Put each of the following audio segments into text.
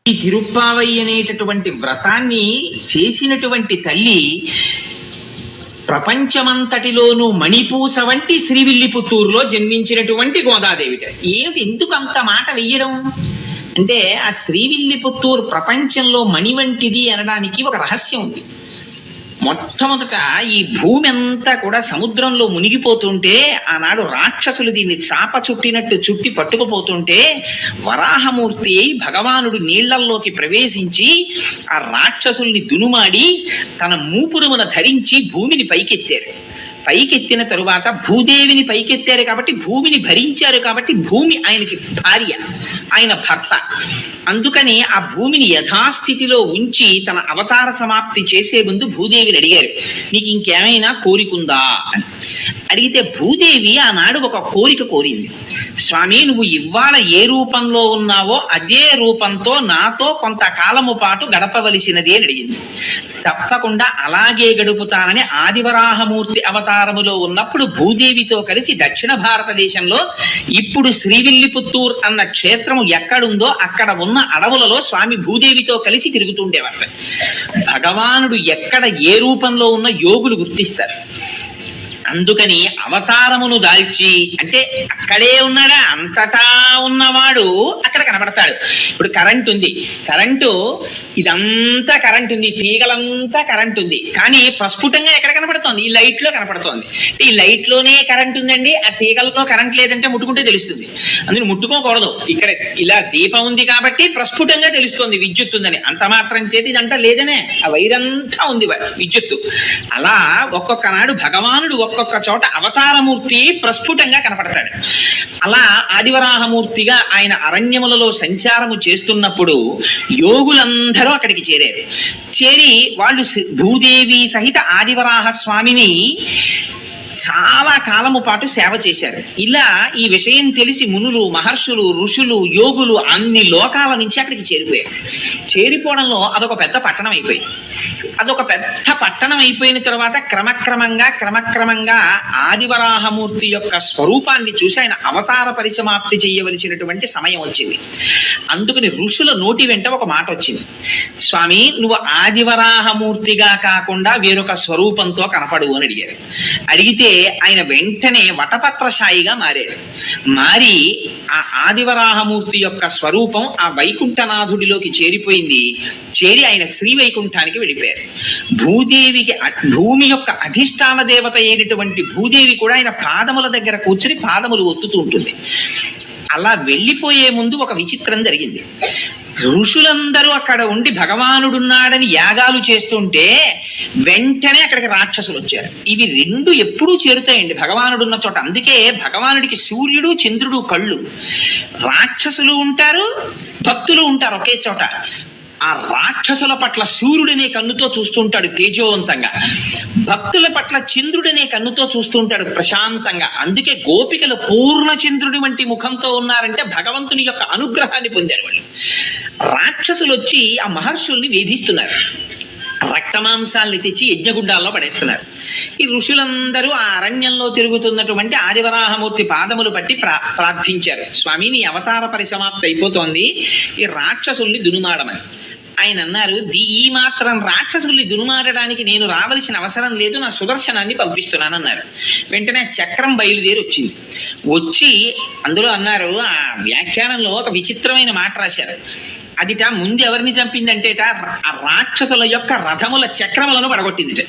ఈ తిరుప్పావై అనేటటువంటి వ్రతాన్ని చేసినటువంటి తల్లి ప్రపంచమంతటిలోనూ మణిపూస వంటి శ్రీవిల్లిపుత్తూరులో జన్మించినటువంటి గోదాదేవిట. ఏమిటి ఎందుకు అంత మాట వెయ్యడం అంటే, ఆ శ్రీవిల్లిపుత్తూరు ప్రపంచంలో మణి వంటిది అనడానికి ఒక రహస్యం ఉంది. మొట్టమొదట ఈ భూమి అంతా కూడా సముద్రంలో మునిగిపోతుంటే, ఆనాడు రాక్షసులు దీన్ని చాప చుట్టినట్టు చుట్టి పట్టుకుపోతుంటే, వరాహమూర్తి అయి భగవానుడు నీళ్లల్లోకి ప్రవేశించి ఆ రాక్షసుల్ని దునుమాడి తన మూపురమున ధరించి భూమిని పైకెత్తారు. పైకెత్తిన తరువాత భూదేవిని పైకెత్తారు కాబట్టి, భూమిని భరించారు కాబట్టి, భూమి ఆయనకి భార్య, ఆయన భర్త. అందుకని ఆ భూమిని యథాస్థితిలో ఉంచి తన అవతార సమాప్తి చేసే ముందు భూదేవిని అడిగారు, నీకు ఇంకేమైనా కోరికుందా అని. అడిగితే భూదేవి ఆనాడు ఒక కోరిక కోరింది. స్వామి, నువ్వు ఇవాళ ఏ రూపంలో ఉన్నావో అదే రూపంతో నాతో కొంతకాలము పాటు గడపవలసినది అని అడిగింది. తప్పకుండా అలాగే గడుపుతానని ఆదివరాహమూర్తి అవతారములో ఉన్నప్పుడు భూదేవితో కలిసి దక్షిణ భారతదేశంలో ఇప్పుడు శ్రీవిల్లిపుత్తూర్ అన్న క్షేత్రము ఎక్కడుందో అక్కడ ఉన్న అడవులలో స్వామి భూదేవితో కలిసి తిరుగుతుండేవారు. భగవానుడు ఎక్కడ ఏ రూపంలో ఉన్న యోగులు గుర్తిస్తారు. అందుకని అవతారమును దాల్చి, అంటే అక్కడే ఉన్నాడా, అంతటా ఉన్నవాడు అక్కడ కనబడతాడు. ఇప్పుడు కరెంట్ ఉంది, కరెంటు ఇదంతా కరెంట్ ఉంది, తీగలంతా కరెంట్ ఉంది, కానీ ప్రస్ఫుటంగా ఎక్కడ కనపడుతోంది? ఈ లైట్ లో కనపడుతోంది. ఈ లైట్ లోనే కరెంట్ ఉందండి, ఆ తీగల్లో కరెంట్ లేదంటే ముట్టుకుంటే తెలుస్తుంది. అందుకని ముట్టుకోకూడదు. ఇక్కడ ఇలా దీపం ఉంది కాబట్టి ప్రస్ఫుటంగా తెలుస్తోంది విద్యుత్ ఉందని. అంత మాత్రం చేతి ఇదంతా లేదనే, ఆ వైరంతా ఉంది విద్యుత్తు. అలా ఒక్కొక్క నాడు భగవానుడు ఒక్కొక్క చోట అవతారమూర్తి ప్రస్ఫుటంగా కనపడతాడు. అలా ఆదివరాహమూర్తిగా ఆయన అరణ్యములలో సంచారము చేస్తున్నప్పుడు యోగులందరూ అక్కడికి చేరారు. చేరి వాళ్ళు భూదేవి సహిత ఆదివరాహ స్వామిని చాలా కాలము పాటు సేవ చేశారు. ఇలా ఈ విషయం తెలిసి మునులు, మహర్షులు, ఋషులు, యోగులు అన్ని లోకాల నుంచి అక్కడికి చేరిపోయారు. చేరిపోవడంలో అదొక పెద్ద పట్టణం అయిపోయింది. అదొక పెద్ద పట్టణం అయిపోయిన తర్వాత క్రమక్రమంగా ఆదివరాహమూర్తి యొక్క స్వరూపాన్ని చూసి ఆయన అవతార పరిసమాప్తి చేయవలసినటువంటి సమయం వచ్చింది. అందుకని ఋషుల నోటి వెంట ఒక మాట వచ్చింది, స్వామి నువ్వు ఆదివరాహమూర్తిగా కాకుండా వేరొక స్వరూపంతో కనపడు అని అడిగారు. అడిగితే ఆయన వెంటనే వటపత్రశాయిగా మారారు. మారి ఆ ఆదివరాహమూర్తి యొక్క స్వరూపం ఆ వైకుంఠనాథుడిలోకి చేరిపోయింది. చేరి ఆయన శ్రీ వైకుంఠానికి వెళ్ళిపోయారు. భూదేవికి, భూమి యొక్క అధిష్టాన దేవత అయినటువంటి భూదేవి కూడా ఆయన పాదముల దగ్గర కూర్చుని పాదములు ఒత్తుతూ ఉంటుంది. అలా వెళ్ళిపోయే ముందు ఒక విచిత్రం జరిగింది. ఋషులందరూ అక్కడ ఉండి భగవానుడున్నాడని యాగాలు చేస్తుంటే వెంటనే అక్కడికి రాక్షసులు వచ్చారు. ఇవి రెండు ఎప్పుడూ చేరుతాయండి భగవానుడున్న చోట. అందుకే భగవానుడికి సూర్యుడు చంద్రుడు కళ్ళు. రాక్షసులు ఉంటారు, భక్తులు ఉంటారు ఒకే చోట. ఆ రాక్షసుల పట్ల సూర్యుడనే కన్నుతో చూస్తుంటాడు తేజోవంతంగా, భక్తుల పట్ల చంద్రుడనే కన్నుతో చూస్తుంటాడు ప్రశాంతంగా. అందుకే గోపికలు పూర్ణ చంద్రుడి వంటి ముఖంతో ఉన్నారంటే భగవంతుని యొక్క అనుగ్రహాన్ని పొందారు వాళ్ళు. రాక్షసులు వచ్చి ఆ మహర్షుల్ని వేధిస్తున్నారు, రక్తమాంసాల్ని తెచ్చి యజ్ఞగుండాల్లో పడేస్తున్నారు. ఈ ఋషులందరూ ఆ అరణ్యంలో తిరుగుతున్నటువంటి ఆదివరాహమూర్తి పాదములు పట్టి ప్రార్థించారు, స్వామి నీ అవతార పరిసమాప్తి అయిపోతోంది, ఈ రాక్షసుల్ని దునుమాడమని. ఆయన అన్నారు, ఈ మాత్రం రాక్షసుల్ని దునుమాడడానికి నేను రావలసిన అవసరం లేదు, నా సుదర్శనాన్ని పంపిస్తున్నానన్నారు. వెంటనే చక్రం బయలుదేరి వచ్చింది. వచ్చి అందులో అన్నారు, ఆ వ్యాఖ్యానంలో ఒక విచిత్రమైన మాట రాశారు. అదిట ముందు ఎవరిని చంపిందంటేట ఆ రాక్షసుల యొక్క రథముల చక్రములను పడగొట్టిందిట.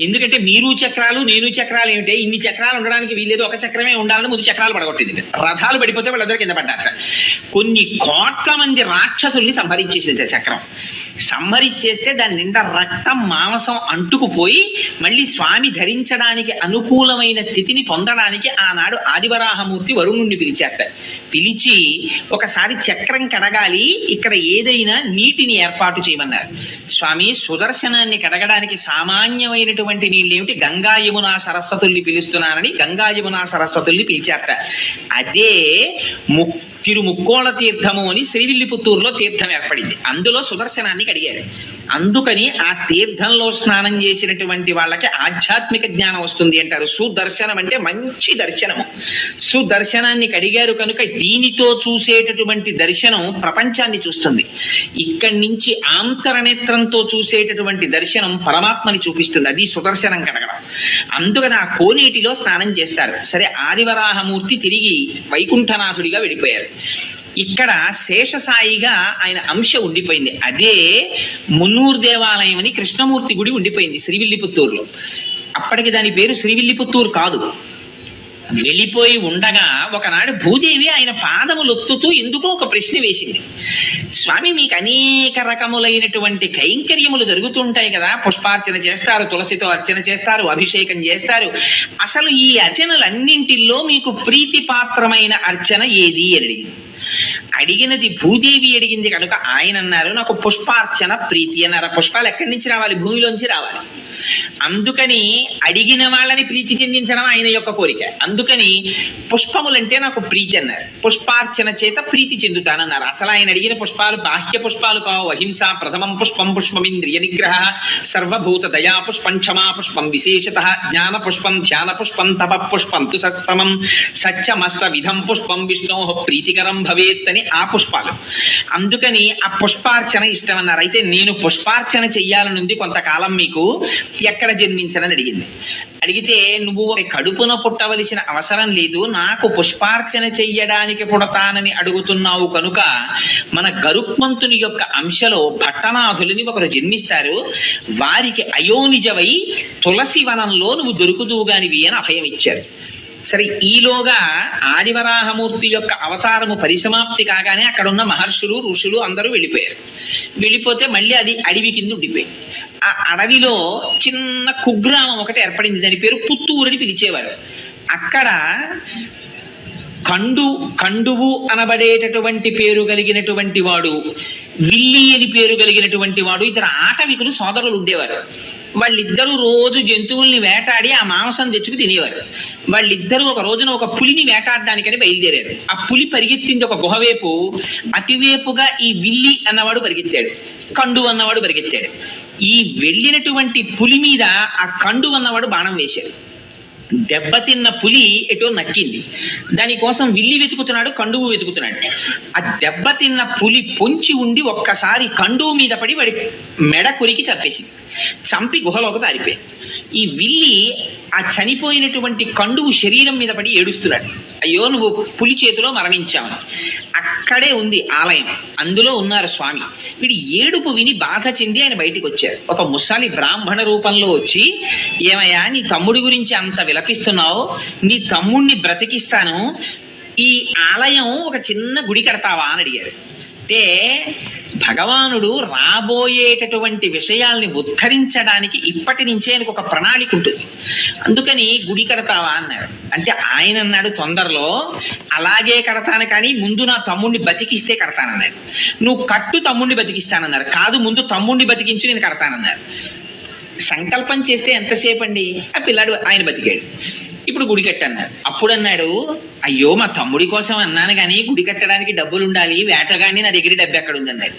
ఎందుకంటే మీరు చక్రాలు నేను చక్రాలు ఏమిటే, ఇన్ని చక్రాలు ఉండడానికి వీలేదు, ఒక చక్రమే ఉండాలని ముందు చక్రాలు పడగొట్టింది. రథాలు పడిపోతే వాళ్ళందరూ కింద పడ్డారట. కొన్ని కోట్ల మంది రాక్షసుల్ని సంహరించేసింది చక్రం. సంహరించేస్తే దాని నిండా రక్తం మాంసం అంటుకుపోయి మళ్ళీ స్వామి ధరించడానికి అనుకూలమైన స్థితిని పొందడానికి ఆనాడు ఆదివరాహమూర్తి వరుణుణ్ణి పిలిచారట. పిలిచి ఒకసారి చక్రం కడగాలి, ఇక్కడ ఏదైనా నీటిని ఏర్పాటు చేయమన్నారు. స్వామి సుదర్శనాన్ని కడగడానికి సామాన్యమైనటువంటి నీళ్ళేమిటి, గంగా యమునా సరస్వతుల్ని పిలుస్తున్నానని గంగా యమునా సరస్వతుల్ని పిలిచారట. అదే తిరుముక్కోళ తీర్థము అని శ్రీవిల్లిపుత్తూరులో తీర్థం ఏర్పడింది. అందులో సుదర్శనాన్ని కడిగారు. అందుకని ఆ తీర్థంలో స్నానం చేసినటువంటి వాళ్ళకి ఆధ్యాత్మిక జ్ఞానం వస్తుంది అంటారు. సుదర్శనం అంటే మంచి దర్శనము. సుదర్శనాన్ని కడిగారు కనుక దీనితో చూసేటటువంటి దర్శనం ప్రపంచాన్ని చూస్తుంది. ఇక్కడి నుంచి ఆంతరనేత్రంతో చూసేటటువంటి దర్శనం పరమాత్మని చూపిస్తుంది. అది సుదర్శనం కడగడం. అందుకని ఆ కోనేటిలో స్నానం చేస్తారు. సరే, ఆదివరాహమూర్తి తిరిగి వైకుంఠనాథుడిగా వెళ్ళిపోయారు. ఇక్కడ శేషసాయిగా ఆయన అంశ ఉండిపోయింది. అదే మున్నూరు దేవాలయం అని కృష్ణమూర్తి గుడి ఉండిపోయింది శ్రీవిల్లిపుత్తూరులో. అప్పటికి దాని పేరు శ్రీవిల్లిపుత్తూరు కాదు. వెళ్ళిపోయి ఉండగా ఒకనాడు భూదేవి ఆయన పాదములొత్తుతూ ఎందుకో ఒక ప్రశ్న వేసింది. స్వామి, మీకు అనేక రకములైనటువంటి కైంకర్యములు జరుగుతుంటాయి కదా, పుష్పార్చన చేస్తారు, తులసితో అర్చన చేస్తారు, అభిషేకం చేస్తారు. అసలు ఈ అర్చనలన్నింటిల్లో మీకు ప్రీతిపాత్రమైన అర్చన ఏది అని అడిగింది. అడిగినది భూదేవి అడిగింది కనుక ఆయన అన్నారు, నాకు పుష్పార్చన ప్రీతి అన్నారు. పుష్పాలు ఎక్కడి నుంచి రావాలి? భూమిలోంచి రావాలి. అందుకని అడిగిన వాళ్ళని ప్రీతి చెందించడం ఆయన యొక్క కోరిక. అందుకని పుష్పములంటే నాకు ప్రీతి అన్నారు. పుష్పార్చన చేత ప్రీతి చెందుతానన్నారు. అసలు ఆయన అడిగిన పుష్పాలు బాహ్య పుష్పాలు కావు. అహింస ప్రథమం పుష్పం, పుష్పమింద్రియ నిగ్రహ, సర్వభూత దయా పుష్పం, క్షమా పుష్పం, విశేషత జ్ఞాన పుష్పం, ధ్యాన పుష్పం, తప పుష్పం తు సత్తమం, సత్యమస్వ విధం పుష్పం, విష్ణో ప్రీతికరం భవేత్ అని ఆ పుష్పాలు. అందుకని ఆ పుష్పార్చన ఇష్టం అన్నారు. అయితే నేను పుష్పార్చన చెయ్యాలనుంది కొంతకాలం, మీకు ఎక్కడ జన్మించనని అడిగింది. అడిగితే నువ్వు కడుపున పుట్టవలసిన అవసరం లేదు, నాకు పుష్పార్చన చెయ్యడానికి పుడతానని అడుగుతున్నావు కనుక మన గరుత్మంతుని యొక్క అంశలో భట్టనాథులని ఒకరు జన్మిస్తారు, వారికి అయోనిజవై తులసి వనంలో నువ్వు దొరుకుదువుగానివి అని అభయం ఇచ్చారు. సరే, ఈలోగా ఆదివరాహమూర్తి యొక్క అవతారము పరిసమాప్తి కాగానే అక్కడ ఉన్న మహర్షులు ఋషులు అందరూ వెళ్ళిపోయారు. వెళ్ళిపోతే మళ్ళీ అది అడవి కింద ఉండిపోయింది. ఆ అడవిలో చిన్న కుగ్రామం ఒకటి ఏర్పడింది. దాని పేరు పుత్తూరు అని పిలిచేవారు. అక్కడ కండువు అనబడేటటువంటి పేరు కలిగినటువంటి వాడు, విల్లి అని పేరు కలిగినటువంటి వాడు, ఇతర ఆటవికులు సోదరులు ఉండేవారు. వాళ్ళిద్దరూ రోజు జంతువుల్ని వేటాడి ఆ మాంసం తెచ్చుకు తినేవారు. వాళ్ళిద్దరూ ఒక రోజున ఒక పులిని వేటాడడానికని బయలుదేరారు. ఆ పులి పరిగెత్తింది ఒక గుహవేపు. అతివేపుగా ఈ విల్లి అన్నవాడు పరిగెత్తాడు, కండు అన్నవాడు పరిగెత్తాడు. ఈ వెళ్ళినటువంటి పులి మీద ఆ కండు అన్నవాడు బాణం వేశాడు. దెబ్బతిన్న పులి ఎటో నక్కింది. దానికోసం విల్లి వెతుకుతున్నాడు, కండువు వెతుకుతున్నాడు. ఆ దెబ్బతిన్న పులి పొంచి ఉండి ఒక్కసారి కండువు మీద పడి వాడి మెడ కొరికి చంపేసింది. చంపి గుహలోకి పారిపోయింది. ఈ విల్లి ఆ చనిపోయినటువంటి కండువు శరీరం మీద పడి ఏడుస్తున్నాడు, అయ్యో నువ్వు పులి చేతిలో మరణించావని. అక్కడే ఉంది ఆలయం, అందులో ఉన్నారు స్వామి. వీడి ఏడుపు విని బాధ చెంది ఆయన బయటికి వచ్చారు. ఒక ముసలి బ్రాహ్మణ రూపంలో వచ్చి, ఏమయ్యా నీ తమ్ముడి గురించి అంత విలపిస్తున్నావు, నీ తమ్ముడిని బ్రతికిస్తాను, ఈ ఆలయం ఒక చిన్న గుడి కడతావా అని అడిగారు. అంటే భగవానుడు రాబోయేటటువంటి విషయాల్ని ఉద్ధరించడానికి ఇప్పటి నుంచే ఆయనకు ఒక ప్రణాళిక ఉంటుంది. అందుకని గుడి కడతావా అన్నారు. అంటే ఆయన అన్నాడు, తొందరలో అలాగే కడతాను, కానీ ముందు నా తమ్ముడిని బతికిస్తే కడతానన్నాడు. నువ్వు కట్టు, తమ్ముడిని బతికిస్తానన్నారు. కాదు, ముందు తమ్ముడిని బతికించి నేను కడతానన్నారు. సంకల్పం చేస్తే ఎంతసేపు అండి? ఆ పిల్లాడు ఆయన బతికాడు. ఇప్పుడు గుడి కట్టన్నారు. అప్పుడు అన్నాడు, అయ్యో మా తమ్ముడి కోసం అన్నాను కానీ గుడి కట్టడానికి డబ్బులు ఉండాలి, వేటగాడిని నా దగ్గర డబ్బు ఎక్కడ ఉంది అన్నాడు.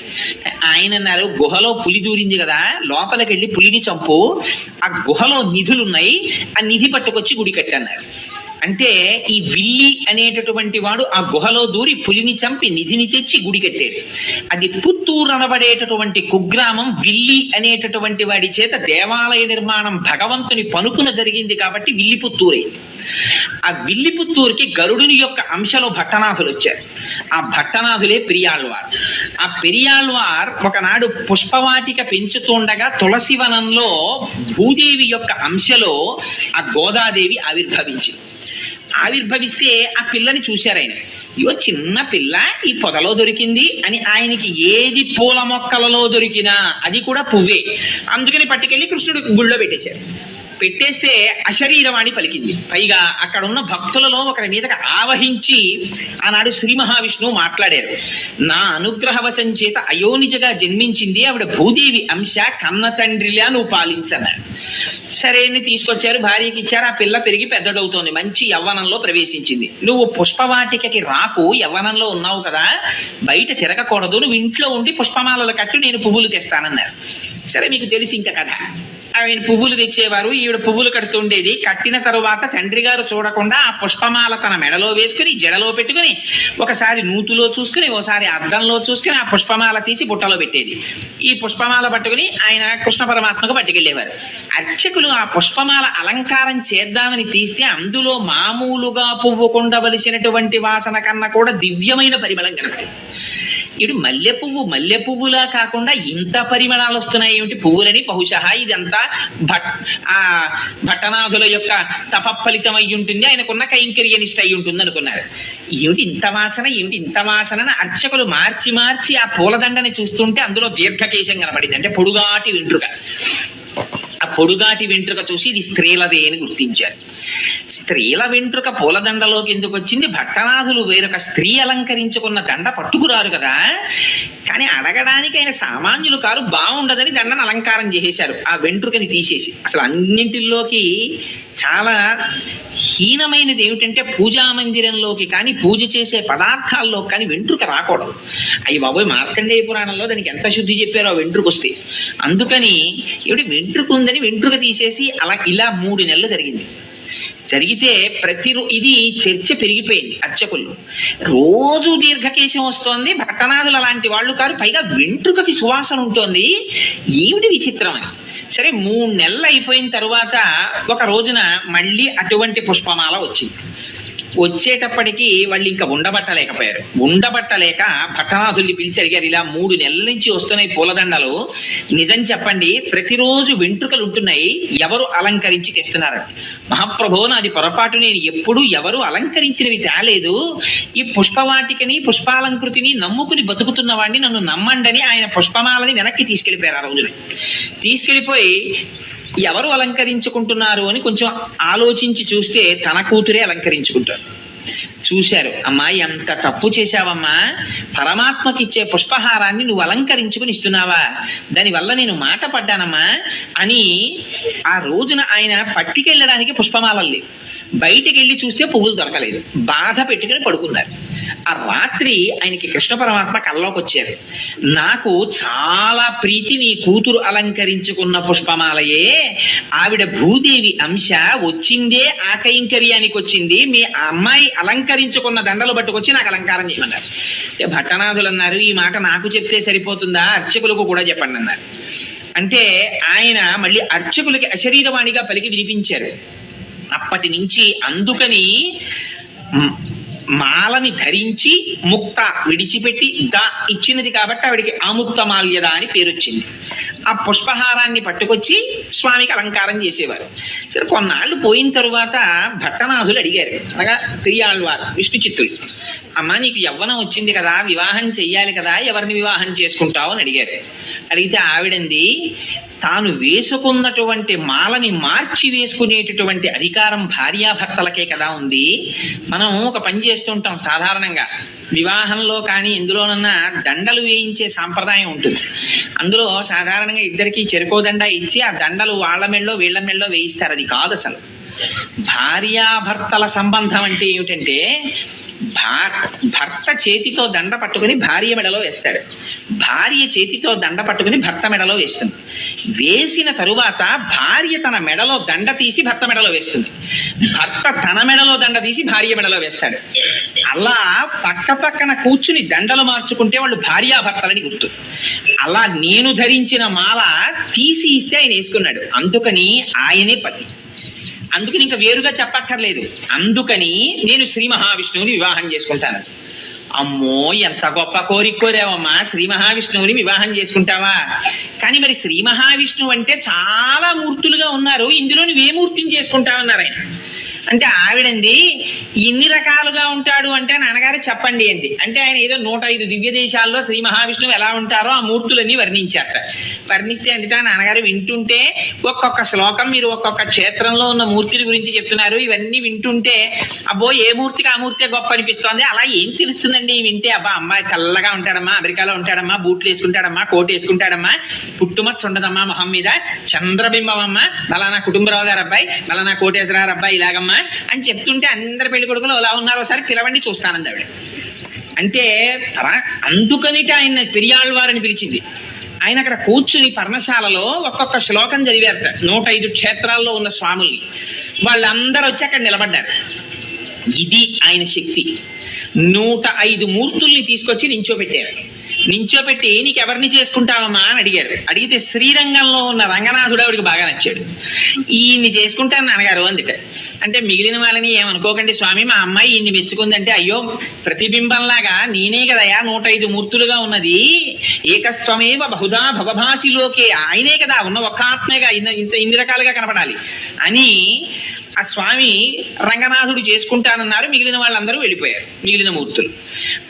ఆయన అన్నారు, గుహలో పులి దూరింది కదా, లోపలికి వెళ్ళి పులిని చంపు, ఆ గుహలో నిధులు ఉన్నాయి, ఆ నిధి పట్టుకొచ్చి గుడి కట్టన్నారు. అంటే ఈ విల్లి అనేటటువంటి వాడు ఆ గుహలో దూరి పులిని చంపి నిధిని తెచ్చి గుడి కట్టాడు. అది పుత్తూరు అనబడేటటువంటి కుగ్రామం విల్లి అనేటటువంటి వాడి చేత దేవాలయ నిర్మాణం భగవంతుని పనుకున జరిగింది కాబట్టి విల్లిపుత్తూరైంది. ఆ విల్లిపుత్తూరుకి గరుడుని యొక్క అంశలో భట్టనాథులు వచ్చారు. ఆ భట్టనాథులే పెరియాళ్వార్. ఆ పెరియాళ్వార్ ఒకనాడు పుష్పవాటిక పెంచుతుండగా తులసివనంలో భూదేవి యొక్క అంశలో ఆ గోదాదేవి ఆవిర్భవిస్తే ఆ పిల్లని చూశారు ఆయన. ఇవో చిన్న పిల్ల ఈ పొదలో దొరికింది అని ఆయనకి ఏది పూల మొక్కలలో దొరికినా అది కూడా పువ్వే. అందుకని పట్టుకెళ్ళి కృష్ణుడి గుళ్ళో పెట్టేశారు. పెట్టేస్తే అశరీరవాణి పలికింది. పైగా అక్కడ ఉన్న భక్తులలో ఒకరి మీదకి ఆవహించి ఆనాడు శ్రీ మహావిష్ణువు మాట్లాడారు. నా అనుగ్రహవశం చేత అయోనిజగా జన్మించింది ఆవిడ భూదేవి అంశ, కన్న తండ్రిలా నువ్వు పాలించన్నాడు. సరే అని తీసుకొచ్చారు, భార్యకి ఇచ్చారు. ఆ పిల్ల పెరిగి పెద్దదవుతోంది, మంచి యవ్వనంలో ప్రవేశించింది. నువ్వు పుష్పవాటికకి రాకు, యవ్వనంలో ఉన్నావు కదా, బయట తిరగకూడదు, నువ్వు ఇంట్లో ఉండి పుష్పమాలలు కట్టి నేను పువ్వులు తెస్తానన్నారు. సరే, మీకు తెలిసి ఇంకా కథ. ఆయన పువ్వులు తెచ్చేవారు, ఈవిడ పువ్వులు కడుతుండేది. కట్టిన తరువాత తండ్రి గారు చూడకుండా ఆ పుష్పమాల తన మెడలో వేసుకుని జడలో పెట్టుకుని ఒకసారి నూతులో చూసుకుని ఒకసారి అద్దంలో చూసుకుని ఆ పుష్పమాల తీసి బుట్టలో పెట్టేది. ఈ పుష్పమాల పట్టుకుని ఆయన కృష్ణ పరమాత్మకు పట్టుకెళ్ళేవారు. అర్చకులు ఆ పుష్పమాల అలంకారం చేద్దామని తీస్తే అందులో మామూలుగా పువ్వు కొండవలసినటువంటి వాసన కన్నా కూడా దివ్యమైన పరిమళం కనపడింది. ఇటు మల్లె పువ్వులా కాకుండా ఇంత పరిమళాలు వస్తున్నాయి ఏమిటి పువ్వులని? బహుశా ఇదంతా భట్టనాథుల యొక్క తపఫలితం అయి ఉంటుంది, ఆయనకున్న కైంకర్యనిష్ట అయి ఉంటుంది అనుకున్నారు. ఏమిటి ఇంత వాసన అర్చకులు మార్చి ఆ పూలదండని చూస్తుంటే అందులో దీర్ఘకేశం కనపడింది, అంటే పొడుగాటి వెంట్రుక. ఆ పొడుగాటి వెంట్రుక చూసి ఇది స్త్రీలదే అని గుర్తించారు. స్త్రీల వెంట్రుక పూలదండలోకి ఎందుకు వచ్చింది? భట్టనాథులు వేరొక స్త్రీ అలంకరించుకున్న దండ పట్టుకురారు కదా, కానీ అడగడానికి ఆయన సామాన్యులు కారు, బాగుండదని దండను అలంకారం చేసేశారు. ఆ వెంట్రుకని తీసేసి అసలు అన్నింటిలోకి చాలా హీనమైనది ఏమిటంటే పూజా మందిరంలోకి కానీ పూజ చేసే పదార్థాల్లో కానీ వెంట్రుక రాకూడదు. అయ్యి బాబోయ్, మార్కండేయ పురాణంలో దానికి ఎంత శుద్ధి చెప్పారో ఆ వెంట్రుక వస్తే. అందుకని ఏమిటి వెంట్రుక ఉందని వెంట్రుక తీసేసి ఇలా 3 నెలలు జరిగింది. జరిగితే ఇది చర్చ పెరిగిపోయింది. అర్చకులు రోజు దీర్ఘకేశం వస్తోంది, భట్టనాథులు అలాంటి వాళ్ళు కారు, పైగా వెంట్రుకకి సువాసన ఉంటుంది, ఏమిటి విచిత్రం అని. సరే, 3 నెలలు అయిపోయిన తరువాత ఒక రోజున మళ్ళీ అటువంటి పుష్పమాల వచ్చింది. వచ్చేటప్పటికి వాళ్ళు ఇంకా ఉండబట్టలేక భట్టనాథుల్ని పిలిచి అడిగారు, ఇలా 3 నెలల నుంచి వస్తున్నాయి పూలదండలు, నిజం చెప్పండి, ప్రతిరోజు వెంట్రుకలు ఉంటున్నాయి, ఎవరు అలంకరించి తెస్తున్నారు? మహాప్రభో, నాది పొరపాటు, నేను ఎప్పుడు ఎవరు అలంకరించినవి తేలేదు, ఈ పుష్పవాటికని పుష్పాలంకృతిని నమ్ముకుని బతుకుతున్న వాడిని నన్ను నమ్మండని ఆయన పుష్పమాలని వెనక్కి తీసుకెళ్లిపోయారు. ఆ రోజున తీసుకెళ్లిపోయి ఎవరు అలంకరించుకుంటున్నారు అని కొంచెం ఆలోచించి చూస్తే తన కూతురే అలంకరించుకుంటారు. చూశారు, అమ్మా ఎంత తప్పు చేశావమ్మా, పరమాత్మకి ఇచ్చే పుష్పహారాన్ని నువ్వు అలంకరించుకుని ఇస్తున్నావా, దానివల్ల నేను మాట పడ్డానమ్మా అని. ఆ రోజున ఆయన పట్టుకెళ్ళడానికి పుష్పమాలలు లేవు, బయటికి వెళ్ళి చూస్తే పువ్వులు దొరకలేదు, బాధ పెట్టుకుని పడుకున్నారు. ఆ రాత్రి ఆయనకి కృష్ణ పరమాత్మ కల్లోకి వచ్చారు. నాకు చాలా ప్రీతి నీ కూతురు అలంకరించుకున్న పుష్పమాలయే, ఆవిడ భూదేవి అంశ, వచ్చిందే ఆ కైంకర్యానికి వచ్చింది, మీ అమ్మాయి అలంకరించుకున్న దండలు పట్టుకొచ్చి నాకు అలంకారం చేయమన్నారు. భట్టనాథులు అన్నారు, ఈ మాట నాకు చెప్తే సరిపోతుందా, అర్చకులకు కూడా చెప్పండి అన్నారు. అంటే ఆయన మళ్ళీ అర్చకులకి అశరీరవాణిగా పలికి వినిపించారు. అప్పటి నుంచి అందుకని మాలని ధరించి ముక్త విడిచిపెట్టి ఇచ్చినది కాబట్టి ఆవిడికి ఆముక్త మాల్యద అని పేరు వచ్చింది. ఆ పుష్పహారాన్ని పట్టుకొచ్చి స్వామికి అలంకారం చేసేవారు. సరే, కొన్నాళ్ళు పోయిన తరువాత భట్టనాథులు అడిగారు, అనగా పెరియాళ్వారు విష్ణు చిత్తులు, అమ్మ నీకు యవ్వనం వచ్చింది కదా, వివాహం చెయ్యాలి కదా, ఎవరిని వివాహం చేసుకుంటావు అని అడిగారు. అడిగితే ఆవిడంది, తాను వేసుకున్నటువంటి మాలని మార్చి వేసుకునేటటువంటి అధికారం భార్యాభర్తలకే కదా ఉంది. మనం ఒక పని చేస్తుంటాం సాధారణంగా, వివాహంలో కానీ ఎందులోనన్నా దండలు వేయించే సాంప్రదాయం ఉంటుంది. అందులో సాధారణంగా ఇద్దరికి చెరుకో దండ ఇచ్చి ఆ దండలు వాళ్ళ మెళ్ళో వీళ్ళ మెళ్ళో వేయిస్తారు. అది కాదు అసలు. భార్యాభర్తల సంబంధం అంటే ఏమిటంటే, భర్త చేతితో దండ పట్టుకుని భార్య మెడలో వేస్తాడు, భార్య చేతితో దండ పట్టుకుని భర్త మెడలో వేస్తుంది. వేసిన తరువాత భార్య తన మెడలో దండ తీసి భర్త మెడలో వేస్తుంది, భర్త తన మెడలో దండ తీసి భార్య మెడలో వేస్తాడు. అలా పక్క పక్కన కూర్చుని దండలు మార్చుకుంటే వాళ్ళు భార్యాభర్తలని గుర్తు. అలా నేను ధరించిన మాల తీసి ఇస్తే ఆయన వేసుకున్నాడు, అందుకని ఆయనే పతి. అందుకని ఇంకా వేరుగా చెప్పక్కర్లేదు. అందుకని నేను శ్రీ మహావిష్ణువుని వివాహం చేసుకుంటాను. అమ్మో, ఎంత గొప్ప కోరిక కోరావమ్మా, శ్రీ మహావిష్ణువుని వివాహం చేసుకుంటావా? కానీ మరి శ్రీ మహావిష్ణువు అంటే చాలా మూర్తులుగా ఉన్నారు, ఇందులో నువ్వే మూర్తిని చేసుకుంటావన్నారు ఆయన. అంటే ఆవిడంది ఇన్ని రకాలుగా ఉంటాడు అంటే నాన్నగారు చెప్పండి ఏంటి అంటే ఆయన ఏదో 105 దివ్య దేశాల్లో శ్రీ మహావిష్ణువు ఎలా ఉంటారో ఆ మూర్తులన్నీ వర్ణించారట. వర్ణిస్తే అంటే నాన్నగారు వింటుంటే ఒక్కొక్క శ్లోకం మీరు ఒక్కొక్క క్షేత్రంలో ఉన్న మూర్తుల గురించి చెప్తున్నారు, ఇవన్నీ వింటుంటే అబ్బో ఏ మూర్తికి ఆ మూర్తి గొప్ప అనిపిస్తోంది. అలా ఏం తెలుస్తుందండి వింటే? అబ్బా అమ్మాయి తెల్లగా ఉంటాడమ్మా, అమెరికాలో ఉంటాడమ్మా, బూట్లు వేసుకుంటాడమ్మా, కోట్ వేసుకుంటాడమ్మా, పుట్టుమచ్చ ఉండదమ్మా మొహం మీద, చంద్రబింబం అమ్మా, బలానా కుటుంబరావు గారు అబ్బాయి, బలానా కోటేశ్వరరావు అబ్బాయి ఇలాగమ్మా అని చెప్తుంటే అందరి పెళ్లి కొడుకులు ఎలా ఉన్నారో ఒకసారి పిలవండి చూస్తానంది ఆవిడ. అంటే అందుకనిట ఆయన పెరియాళ్వారని పిలిచింది. ఆయన అక్కడ కూర్చుని పర్ణశాలలో ఒక్కొక్క శ్లోకం చదివారట 105 క్షేత్రాల్లో ఉన్న స్వాముల్ని. వాళ్ళందరూ వచ్చి అక్కడ నిలబడ్డారు. ఇది ఆయన శక్తి. 105 మూర్తుల్ని తీసుకొచ్చి నించోబెట్టారు. నించోబెట్టి నీకు ఎవరిని చేసుకుంటావమ్మా అని అడిగారు. అడిగితే శ్రీరంగంలో ఉన్న రంగనాథుడు ఆవిడికి బాగా నచ్చాడు. ఈయన్ని చేసుకుంటాను నాన్నగారు అందుక. అంటే మిగిలిన వాళ్ళని ఏమనుకోకండి స్వామి, మా అమ్మాయి ఈయన్ని మెచ్చుకుందంటే అయ్యో ప్రతిబింబంలాగా నేనే కదయా 105 మూర్తులుగా ఉన్నది, ఏకస్వమేవ బహుదా భవభాసిలోకే, ఆయనే కదా ఉన్న ఒక్క ఆత్మేగా ఇన్ని రకాలుగా కనపడాలి అని ఆ స్వామి రంగనాథుడు చేసుకుంటానన్నారు. మిగిలిన వాళ్ళందరూ వెళ్ళిపోయారు, మిగిలిన మూర్తులు.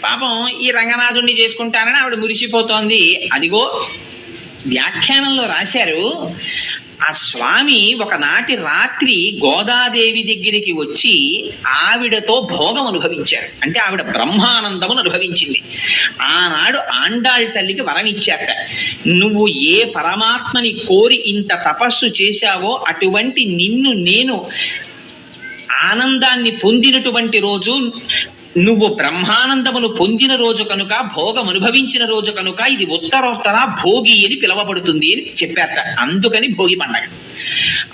పాపం ఈ రంగనాథుడిని చేసుకుంటానని ఆవిడ మురిసిపోతోంది. అదిగో వ్యాఖ్యానంలో రాశారు, ఆ స్వామి ఒకనాటి రాత్రి గోదాదేవి దగ్గరికి వచ్చి ఆవిడతో భోగం అనుభవించారు. అంటే ఆవిడ బ్రహ్మానందమును అనుభవించింది. ఆనాడు ఆండాళ్ తల్లికి వరం ఇచ్చాక, నువ్వు ఏ పరమాత్మని కోరి ఇంత తపస్సు చేశావో అటువంటి నిన్ను నేను ఆనందాన్ని పొందినటువంటి రోజు, నువ్వు బ్రహ్మానందమును పొందిన రోజు కనుక, భోగం అనుభవించిన రోజు కనుక ఇది ఉత్తరోత్తర భోగి అని పిలవబడుతుంది అని చెప్పారట. అందుకని భోగి పండగ.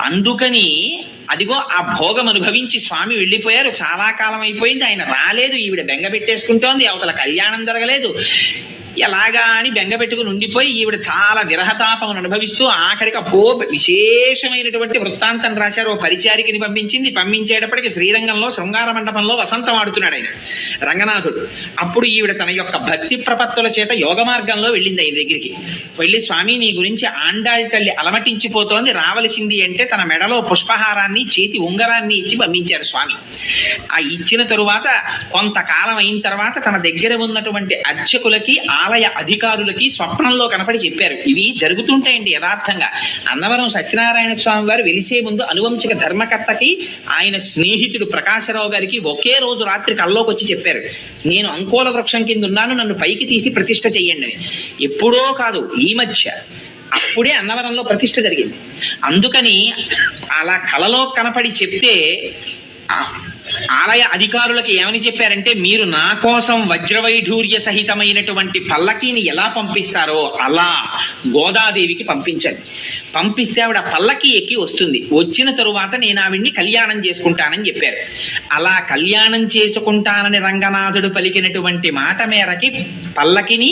అందుకని అదిగో ఆ భోగం అనుభవించి స్వామి వెళ్ళిపోయారు. చాలా కాలం అయిపోయింది, ఆయన రాలేదు. ఈవిడ బెంగ పెట్టేసుకుంటోంది, అవతల కళ్యాణం జరగలేదు. ఎలాగా అని బెంగ పెట్టుకుని ఉండిపోయి ఈవిడ చాలా విరహతాపమును అనుభవిస్తూ ఆఖరికి విశేషమైనటువంటి వృత్తాంతం రాశారు. ఓ పరిచారికని పంపించేటప్పటికి శ్రీరంగంలో శృంగార మండపంలో వసంతం ఆడుతున్నాడు ఆయన రంగనాథుడు. అప్పుడు ఈవిడ తన యొక్క భక్తి ప్రపత్తుల చేత యోగ మార్గంలో వెళ్ళింది ఆయన దగ్గరికి. వెళ్ళి స్వామి నీ గురించి ఆండాళ్ తల్లి అలమటించిపోతోంది, రావలసింది అంటే తన మెడలో పుష్పహారాన్ని చేతి ఉంగరాన్ని ఇచ్చి పంపించారు స్వామి. ఆ ఇచ్చిన తరువాత కొంతకాలం అయిన తర్వాత తన దగ్గర ఉన్నటువంటి అర్చకులకి ఆలయ అధికారులకి స్వప్నంలో కనపడి చెప్పారు. ఇవి జరుగుతుంటాయండి యథార్థంగా. అన్నవరం సత్యనారాయణ స్వామి వారు వెలిసే ముందు అనువంశిక ధర్మకర్తకి ఆయన స్నేహితుడు ప్రకాశరావు గారికి ఒకే రోజు రాత్రి కల్లోకి వచ్చి చెప్పారు, నేను అంకోల వృక్షం కింద ఉన్నాను, నన్ను పైకి తీసి ప్రతిష్ఠ చెయ్యండి అని. ఎప్పుడో కాదు, ఈ మధ్య అప్పుడే అన్నవరంలో ప్రతిష్ఠ జరిగింది. అందుకని అలా కలలో కనపడి చెప్తే ఆలయ అధికారులకి ఏమని చెప్పారంటే, మీరు నా కోసం వజ్రవైఢూర్య సహితమైనటువంటి పల్లకీని ఎలా పంపిస్తారో అలా గోదాదేవికి పంపించండి. పంపిస్తే ఆవిడ పల్లకి ఎక్కి వస్తుంది. వచ్చిన తరువాత నేను ఆవిడ్ని కళ్యాణం చేసుకుంటానని చెప్పారు. అలా కళ్యాణం చేసుకుంటానని రంగనాథుడు పలికినటువంటి మాట మేరకి పల్లకిని,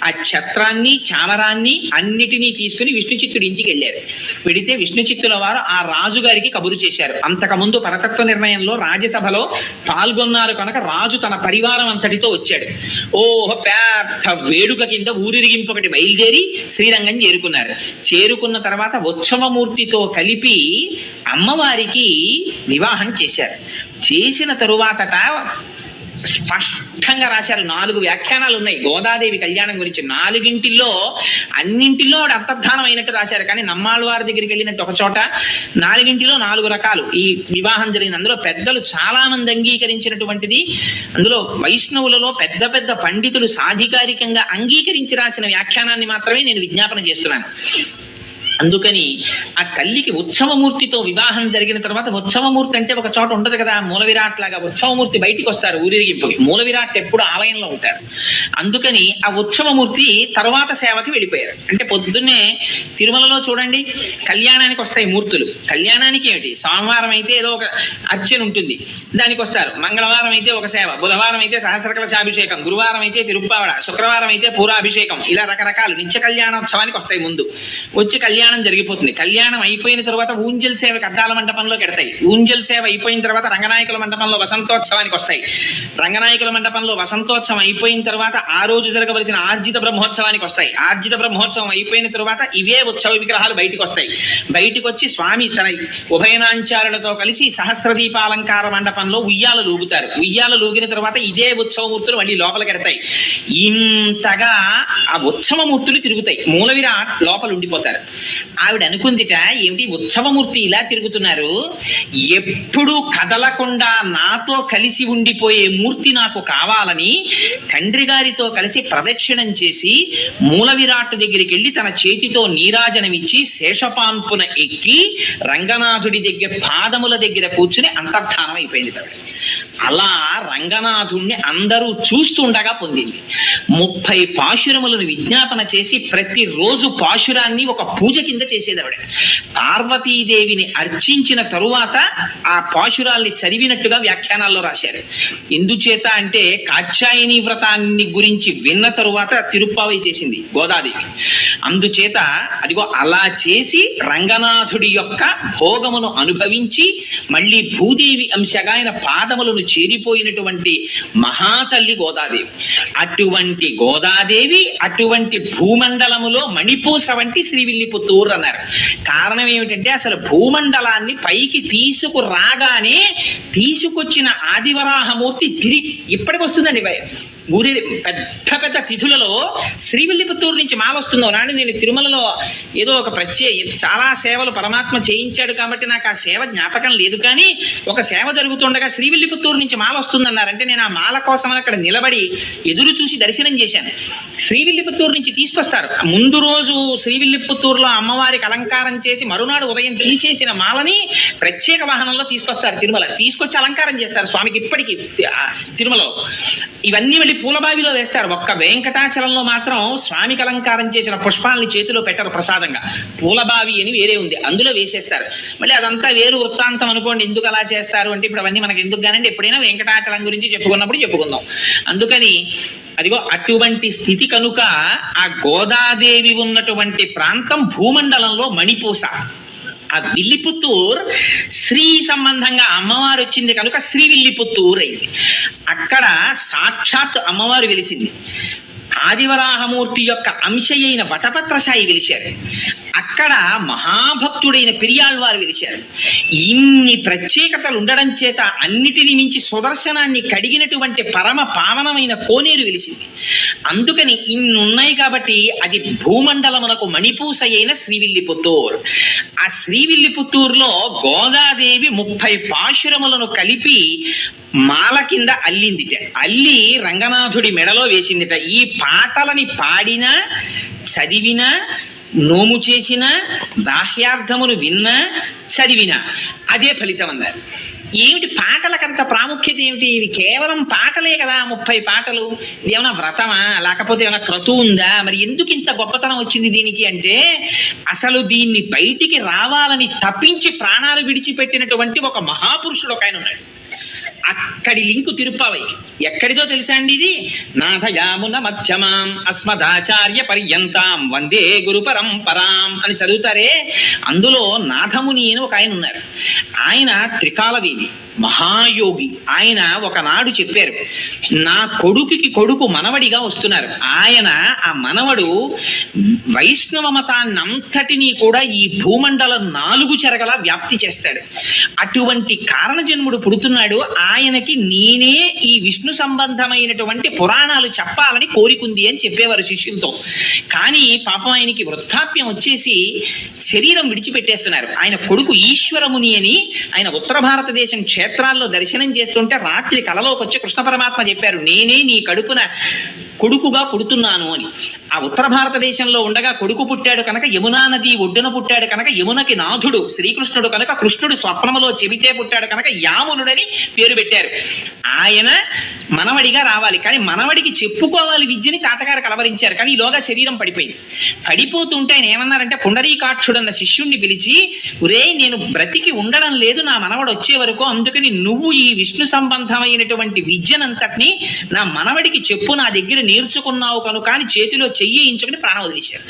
ఆ ఛత్రాన్ని, చామరాన్ని అన్నిటినీ తీసుకుని విష్ణుచిత్తుడి ఇంటికి వెళ్ళారు. వెడితే విష్ణుచిత్తుల వారు ఆ రాజుగారికి కబురు చేశారు. అంతకుముందు పరతత్వ నిర్ణయంలో రాజ్యసభలో పాల్గొన్నారు కనుక రాజు తన పరివారం అంతటితో వచ్చాడు. పెద్ద వేడుక కింద ఊరిరిగింపు ఒకటి బయలుదేరి శ్రీరంగం చేరుకున్నారు. చేరుకున్న తర్వాత ఉత్సవమూర్తితో కలిపి అమ్మవారికి వివాహం చేశారు. చేసిన తరువాతట స్పష్టంగా రాశారు. 4 వ్యాఖ్యానాలు ఉన్నాయి గోదాదేవి కళ్యాణం గురించి. 4గింటిలో అన్నింటిలో అంతర్ధానం అయినట్టు రాశారు. కానీ నమ్మాళ్ళవారి దగ్గరికి వెళ్ళినట్టు ఒక చోట 4గింటిలో 4 రకాలు ఈ వివాహం జరిగింది. అందులో పెద్దలు చాలా మంది అంగీకరించినటువంటిది, అందులో వైష్ణవులలో పెద్ద పెద్ద పండితులు సాధికారికంగా అంగీకరించి రాసిన వ్యాఖ్యానాన్ని మాత్రమే నేను విజ్ఞాపన చేస్తున్నాను. అందుకని ఆ తల్లికి ఉత్సవమూర్తితో వివాహం జరిగిన తర్వాత, ఉత్సవమూర్తి అంటే ఒక చోట ఉండదు కదా, మూల విరాట్ లాగా ఉత్సవమూర్తి బయటికి వస్తారు ఊరిరిగింపుకి. మూల విరాట్ ఎప్పుడు ఆలయంలో ఉంటారు. అందుకని ఆ ఉత్సవమూర్తి తర్వాత సేవకి వెళ్ళిపోయారు. అంటే పొద్దున్నే తిరుమలలో చూడండి కళ్యాణానికి వస్తాయి మూర్తులు. కళ్యాణానికి ఏమిటి, సోమవారం అయితే ఏదో ఒక అర్చన ఉంటుంది, దానికి వస్తారు. మంగళవారం అయితే ఒక సేవ, బుధవారం అయితే సహస్రకలశాభిషేకం, గురువారం అయితే తిరుప్పావడ, శుక్రవారం అయితే పూరాభిషేకం, ఇలా రకరకాలు నిత్య కళ్యాణోత్సవానికి వస్తాయి. ముందు వచ్చి కళ్యాణం కళ్యాణం జరిగిపోతుంది. కళ్యాణం అయిపోయిన తర్వాత ఊంజల్ సేవకి అద్దాల మండపంలోకి ఎడతాయి. ఊంజల్ సేవ అయిపోయిన తర్వాత రంగనాయకుల మండపంలో వసంతోత్సవానికి వస్తాయి. రంగనాయకుల మండపంలో వసంతోత్సవం అయిపోయిన తర్వాత ఆ రోజు జరగవలసిన ఆర్జిత బ్రహ్మోత్సవానికి వస్తాయి. ఆర్జిత బ్రహ్మోత్సవం అయిపోయిన తర్వాత ఇవే ఉత్సవ విగ్రహాలు బయటికి వస్తాయి. బయటికి వచ్చి స్వామి తన ఉభయనాంచారులతో కలిసి సహస్రదీపాలంకార మండపంలో ఉయ్యాల లూగుతారు. ఉయ్యాల లూగిన తర్వాత ఇదే ఉత్సవమూర్తులు మళ్ళీ లోపలికి ఎడతాయి. ఇంతగా ఆ ఉత్సవమూర్తులు తిరుగుతాయి. మూల విరాట్ లోపల ఉండిపోతారు. ఆవిడ అనుకుందిట, ఏమిటి ఉత్సవమూర్తి ఇలా తిరుగుతున్నారు, ఎప్పుడూ కదలకుండా నాతో కలిసి ఉండిపోయే మూర్తి నాకు కావాలని తండ్రి గారితో కలిసి ప్రదక్షిణం చేసి మూల విరాట్ దగ్గరికి వెళ్ళి తన చేతితో నీరాజనమిచ్చి శేషపాంపున ఎక్కి రంగనాథుడి దగ్గర పాదముల దగ్గర కూర్చుని అంతర్ధానం అయిపోయింది. అలా రంగనాథుణ్ణి అందరూ చూస్తుండగా పొందింది. 30 పాశురములను విజ్ఞాపన చేసి ప్రతిరోజు పాశురాన్ని ఒక పూజ కింద చేసేది ఆవిడ. పార్వతీదేవిని అర్చించిన తరువాత ఆ పాశురాల్ని చదివినట్టుగా వ్యాఖ్యానాల్లో రాశారు. ఎందుచేత అంటే కాత్యాయని వ్రతాన్ని గురించి విన్న తరువాత తిరుప్పావై చేసింది గోదాదేవి. అందుచేత అదిగో అలా చేసి రంగనాథుడి యొక్క భోగమును అనుభవించి మళ్ళీ భూదేవి అంశగా ఆయన పాదములను చేరిపోయినటువంటి మహాతల్లి గోదాదేవి. అటువంటి గోదాదేవి అటువంటి భూమండలములో మణిపూస వంటి శ్రీవిల్లిపుత్తూరు అన్నారు. కారణం ఏమిటంటే అసలు భూమండలాన్ని పైకి తీసుకురాగానే తీసుకొచ్చిన ఆదివరాహమూర్తి తిరిగి ఇప్పటికి వస్తుందండి. ఊరి పెద్ద పెద్ద తిథులలో శ్రీవిల్లిపుత్తూరు నుంచి మాల వస్తుందో నాడు నేను తిరుమలలో ఏదో ఒక చాలా సేవలు పరమాత్మ చేయించాడు కాబట్టి నాకు ఆ సేవ జ్ఞాపకం లేదు. కానీ ఒక సేవ జరుగుతుండగా శ్రీవిల్లిపుత్తూరు నుంచి మాల వస్తుందన్నారంటే నేను ఆ మాల కోసం అక్కడ నిలబడి ఎదురు చూసి దర్శనం చేశాను. శ్రీవిల్లిపుత్తూరు నుంచి తీసుకొస్తారు. ముందు రోజు శ్రీవిల్లిపుత్తూరులో అమ్మవారికి అలంకారం చేసి మరునాడు ఉదయం తీసేసిన మాలని ప్రత్యేక వాహనంలో తీసుకొస్తారు. తిరుమల తీసుకొచ్చి అలంకారం చేస్తారు స్వామికి ఇప్పటికీ తిరుమలలో. ఇవన్నీ మళ్ళీ పూలబావిలో వేస్తారు. ఒక్క వెంకటాచలంలో మాత్రం స్వామికి అలంకారం చేసిన పుష్పాలని చేతిలో పెట్టరు ప్రసాదంగా. పూలబావి అని వేరే ఉంది, అందులో వేసేస్తారు. మళ్ళీ అదంతా వేరు వృత్తాంతం అనుకోండి. ఎందుకు అలా చేస్తారు అంటే ఇప్పుడు అవన్నీ మనకి ఎందుకు కానండి, ఎప్పుడైనా వెంకటాచలం గురించి చెప్పుకున్నప్పుడు చెప్పుకుందాం. అందుకని అదిగో అటువంటి స్థితి కనుక ఆ గోదాదేవి ఉన్నటువంటి ప్రాంతం భూమండలంలో మణిపూస. ఆ విల్లిపుత్తూర్ శ్రీ సంబంధంగా అమ్మవారు వచ్చింది కనుక శ్రీవిల్లిపుత్తూర్ అయింది. అక్కడ సాక్షాత్ అమ్మవారు వెలిసింది. ఆదివరాహమూర్తి యొక్క అంశయైన వటపత్రసాయి వెలిశారు. అక్కడ మహాభక్తుడైన పెరియాళ్వారు వెలిశారు. ఇన్ని ప్రత్యేకతలు ఉండడం చేత అన్నిటిని మించి సుదర్శనాన్ని కడిగినటువంటి పరమ పావనమైన కోనేరు వెలిసింది. అందుకని ఇన్నున్నాయి కాబట్టి అది భూమండలమునకు మణిపూస అయిన శ్రీవిల్లిపుత్తూరు. ఆ శ్రీవిల్లిపుత్తూరులో గోదాదేవి 30 పాశురములను కలిపి మాల కింద అల్లిందిట. అల్లి రంగనాథుడి మెడలో వేసిందిట. ఈ పాటలని పాడినా చదివినా నోము చేసినా బాహ్యార్థమును విన్నా చదివినా అదే ఫలితం అన్నారు. ఏమిటి పాటలకంత ప్రాముఖ్యత ఏమిటి? ఇవి కేవలం పాటలే కదా, 30 పాటలు. ఏమైనా వ్రతమా లేకపోతే ఏమైనా క్రతువు ఉందా? మరి ఎందుకు ఇంత గొప్పతనం వచ్చింది దీనికి అంటే అసలు దీన్ని బయటికి రావాలని తప్పించి ప్రాణాలు విడిచిపెట్టినటువంటి ఒక మహాపురుషుడు ఒక ఆయన ఉన్నాడు. అక్కడి లింకు తిరుప్పావై. ఎక్కడిదో తెలుసా అండి ఇది? నాథయామున మధ్యమాం అస్మదాచార్య పర్యంతాం వందే గురు పరంపరాం అని చదువుతారే. అందులో నాథముని అని ఒక ఆయన ఉన్నారు. ఆయన త్రికాలవేది మహాయోగి. ఆయన ఒకనాడు చెప్పారు, నా కొడుకుకి కొడుకు మనవడిగా వస్తున్నారు. ఆయన ఆ మనవడు వైష్ణవ మతాన్ని అంతటినీ కూడా ఈ భూమండలం 4 చెరగలా వ్యాప్తి చేస్తాడు. అటువంటి కారణజన్ముడు పుడుతున్నాడు. ఆయనకి నేనే ఈ విష్ణు సంబంధమైనటువంటి పురాణాలు చెప్పాలని కోరికుంది అని చెప్పేవారు శిష్యులతో. కానీ పాపం ఆయనకి వృద్ధాప్యం వచ్చేసి శరీరం విడిచిపెట్టేస్తున్నారు. ఆయన కొడుకు ఈశ్వరముని అని ఆయన ఉత్తర భారతదేశం క్షేత్రాల్లో దర్శనం చేస్తుంటే రాత్రి కలలోకి వచ్చి కృష్ణ పరమాత్మ చెప్పారు, నేనే నీ కడుపున కొడుకుగా పుడుతున్నాను అని. ఆ ఉత్తర భారతదేశంలో ఉండగా కొడుకు పుట్టాడు కనుక యమునా నది ఒడ్డున పుట్టాడు కనుక యమునకి నాథుడు శ్రీకృష్ణుడు కనుక కృష్ణుడు స్వప్నములో చెబితే పుట్టాడు కనుక యామునుడని పేరు పెట్టారు. ఆయన మనవడిగా రావాలి, కానీ మనవడికి చెప్పుకోవాలి విద్యని తాతగారు కలవరించారు. కానీ ఈలోగా శరీరం పడిపోయింది. పడిపోతుంటే ఆయన ఏమన్నారంటే పుండరీకాక్షుడన్న శిష్యుణ్ణి పిలిచి, ఒరే నేను బ్రతికి ఉండడం లేదు నా మనవడు వచ్చే వరకు, అందుకని నువ్వు ఈ విష్ణు సంబంధమైనటువంటి విద్యనంతటిని నా మనవడికి చెప్పు, నా దగ్గర నేర్చుకున్నావు కనుక అని చేతిలో చెయ్యించుకుని ప్రాణం వదిలేశారు.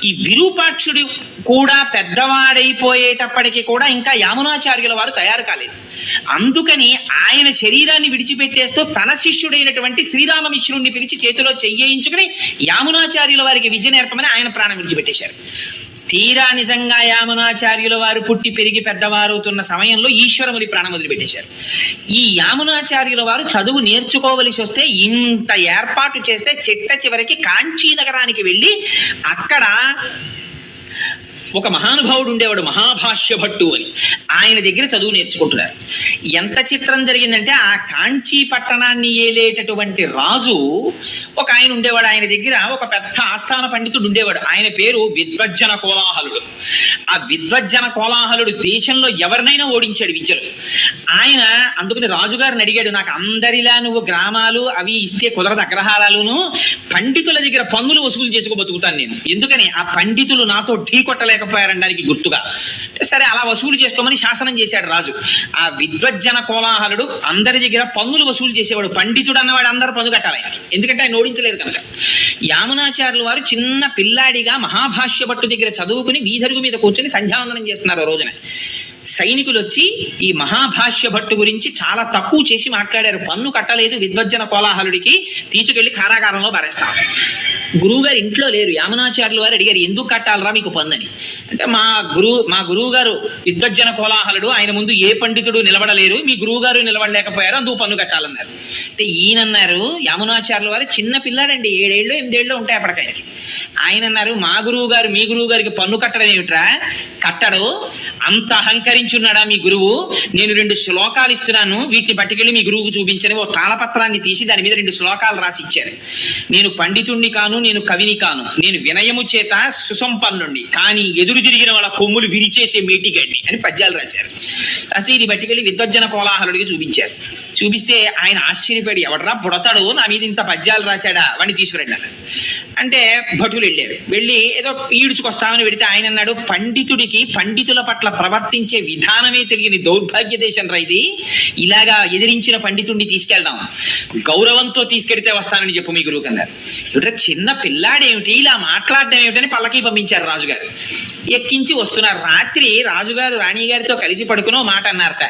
ఈ విరూపాక్షుడు కూడా పెద్దవాడైపోయేటప్పటికీ కూడా ఇంకా యామునాచార్యుల వారు తయారు కాలేదు. అందుకని ఆయన శరీరాన్ని విడిచిపెట్టేస్తూ తన శిష్యుడైనటువంటి శ్రీరామమిశ్రుడిని పిలిచి చేతిలో చెయ్యించుకుని యామునాచార్యుల వారికి విద్య నేర్పమని ఆయన ప్రాణం విడిచిపెట్టేశారు. తీరా నిజంగా యామునాచార్యుల వారు పుట్టి పెరిగి పెద్దవారవుతున్న సమయంలో ఈశ్వరముని ప్రాణం వదిలిపెట్టేశారు. ఈ యామునాచార్యుల వారు చదువు నేర్చుకోవలసి వస్తే ఇంత ఏర్పాటు చేస్తే చిట్ట చివరికి కాంచీ నగరానికి వెళ్ళి అక్కడ ఒక మహానుభావుడు ఉండేవాడు, మహాభాష్య భట్టు అని. ఆయన దగ్గర చదువు నేర్చుకుంటున్నారు. ఎంత చిత్రం జరిగిందంటే ఆ కాంచీ పట్టణాన్ని ఏలేటటువంటి రాజు ఒక ఆయన ఉండేవాడు. ఆయన దగ్గర ఒక పెద్ద ఆస్థాన పండితుడు ఉండేవాడు. ఆయన పేరు విద్వజ్జన కోలాహలుడు. ఆ విద్వజ్జన కోలాహలుడు దేశంలో ఎవరినైనా ఓడించాడు విద్యలో. ఆయన అందుకని రాజుగారిని అడిగాడు, నాకు అందరిలా నువ్వు గ్రామాలు అవి ఇస్తే కుదరదు, అగ్రహారాలును, పండితుల దగ్గర పన్నులు వసూలు చేసుకో బతుకుతాను నేను, ఎందుకని ఆ పండితులు నాతో ఢీ కొట్టలేకపోయారనడానికి గుర్తుగా. సరే అలా వసూలు చేసుకోమని శాసనం చేశాడు రాజు. ఆ విద్వజ్జన కోలాహలుడు అందరి దగ్గర పన్నులు వసూలు చేసేవాడు. పండితుడు అన్నవాడు అందరూ పన్ను కట్టాలి, ఎందుకంటే ఆయన ఓడించలేరు కనుక. యామునాచార్యుల వారు చిన్న పిల్లాడిగా మహాభాష్య భట్టు దగ్గర చదువుకుని వీధరుగు మీద కూర్చొని సంధ్యావందనం చేస్తున్నారు. ఆ రోజున సైనికులు వచ్చి ఈ మహాభాష్య భట్టు గురించి చాలా తక్కువ చేసి మాట్లాడారు. పన్ను కట్టలేదు విద్వజ్జన కోలాహలుడికి, తీసుకెళ్లి కారాగారంలో పారేస్తారు. గురువు గారు ఇంట్లో లేరు. యామునాచార్యుల వారు అడిగారు, ఎందుకు కట్టాలరా మీకు పన్నుని అంటే, మా గురువు గారు విద్వజ్జన కోలాహలుడు, ఆయన ముందు ఏ పండితుడు నిలబడలేరు, మీ గురువు గారు నిలబడలేకపోయారు, అందుకు పన్ను కట్టాలన్నారు. అంటే ఈయనన్నారు, యామునాచార్యుల వారు చిన్న పిల్లాడండి, 7 ఏళ్ళు 8 ఏళ్ళు ఉంటాయి అప్పటికైనకి. ఆయన అన్నారు, మా గురువు గారు మీ గురువు గారికి పన్ను కట్టడం ఏమిట్రా, కట్టడు, అంత అహంకరించున్నాడా మీ గురువు, నేను 2 శ్లోకాలు ఇస్తున్నాను, వీటిని పట్టుకెళ్ళి మీ గురువుకు చూపించని ఓ తాళపత్రాన్ని తీసి దాని మీద 2 శ్లోకాలు రాసి ఇచ్చారు. నేను పండితుణ్ణి కాను, నేను కవిని కాను, నేను వినయము చేత సుసంపన్నుండి, కానీ ఎదురు తిరిగిన వాళ్ళ కొమ్ములు విరిచేసే మేటిగండి అని పద్యాలు రాశారు. అసలు ఇది పట్టుకెళ్ళి విద్వజ్జన కోలాహలుడికి చూపించారు. చూపిస్తే ఆయన ఆశ్చర్యపడి, ఎవడరా బుడతాడు నా మీద ఇంత పద్యాలు రాశాడా, వాడిని తీసుకురండి అన్నాడు. అంటే భటులు వెళ్ళారు. వెళ్ళి ఏదో ఈడ్చుకొస్తామని పెడితే ఆయన అన్నాడు, పండితుడికి పండితుల పట్ల ప్రవర్తించే విధానమే తెలియని దౌర్భాగ్య దేశం రా ఇది, ఇలాగా ఎదిరించిన పండితుడిని తీసుకెళ్దాం, గౌరవంతో తీసుకెడితే వస్తానని చెప్పు మీ గురువుకి అన్నారు. ఇవిడ చిన్న పిల్లాడేమిటి ఇలా మాట్లాడడం ఏమిటని పల్లకి పంపించారు రాజుగారు. ఎక్కించి వస్తున్నారు. రాత్రి రాజుగారు రాణిగారితో కలిసి పడుకుని మాట అన్నారట,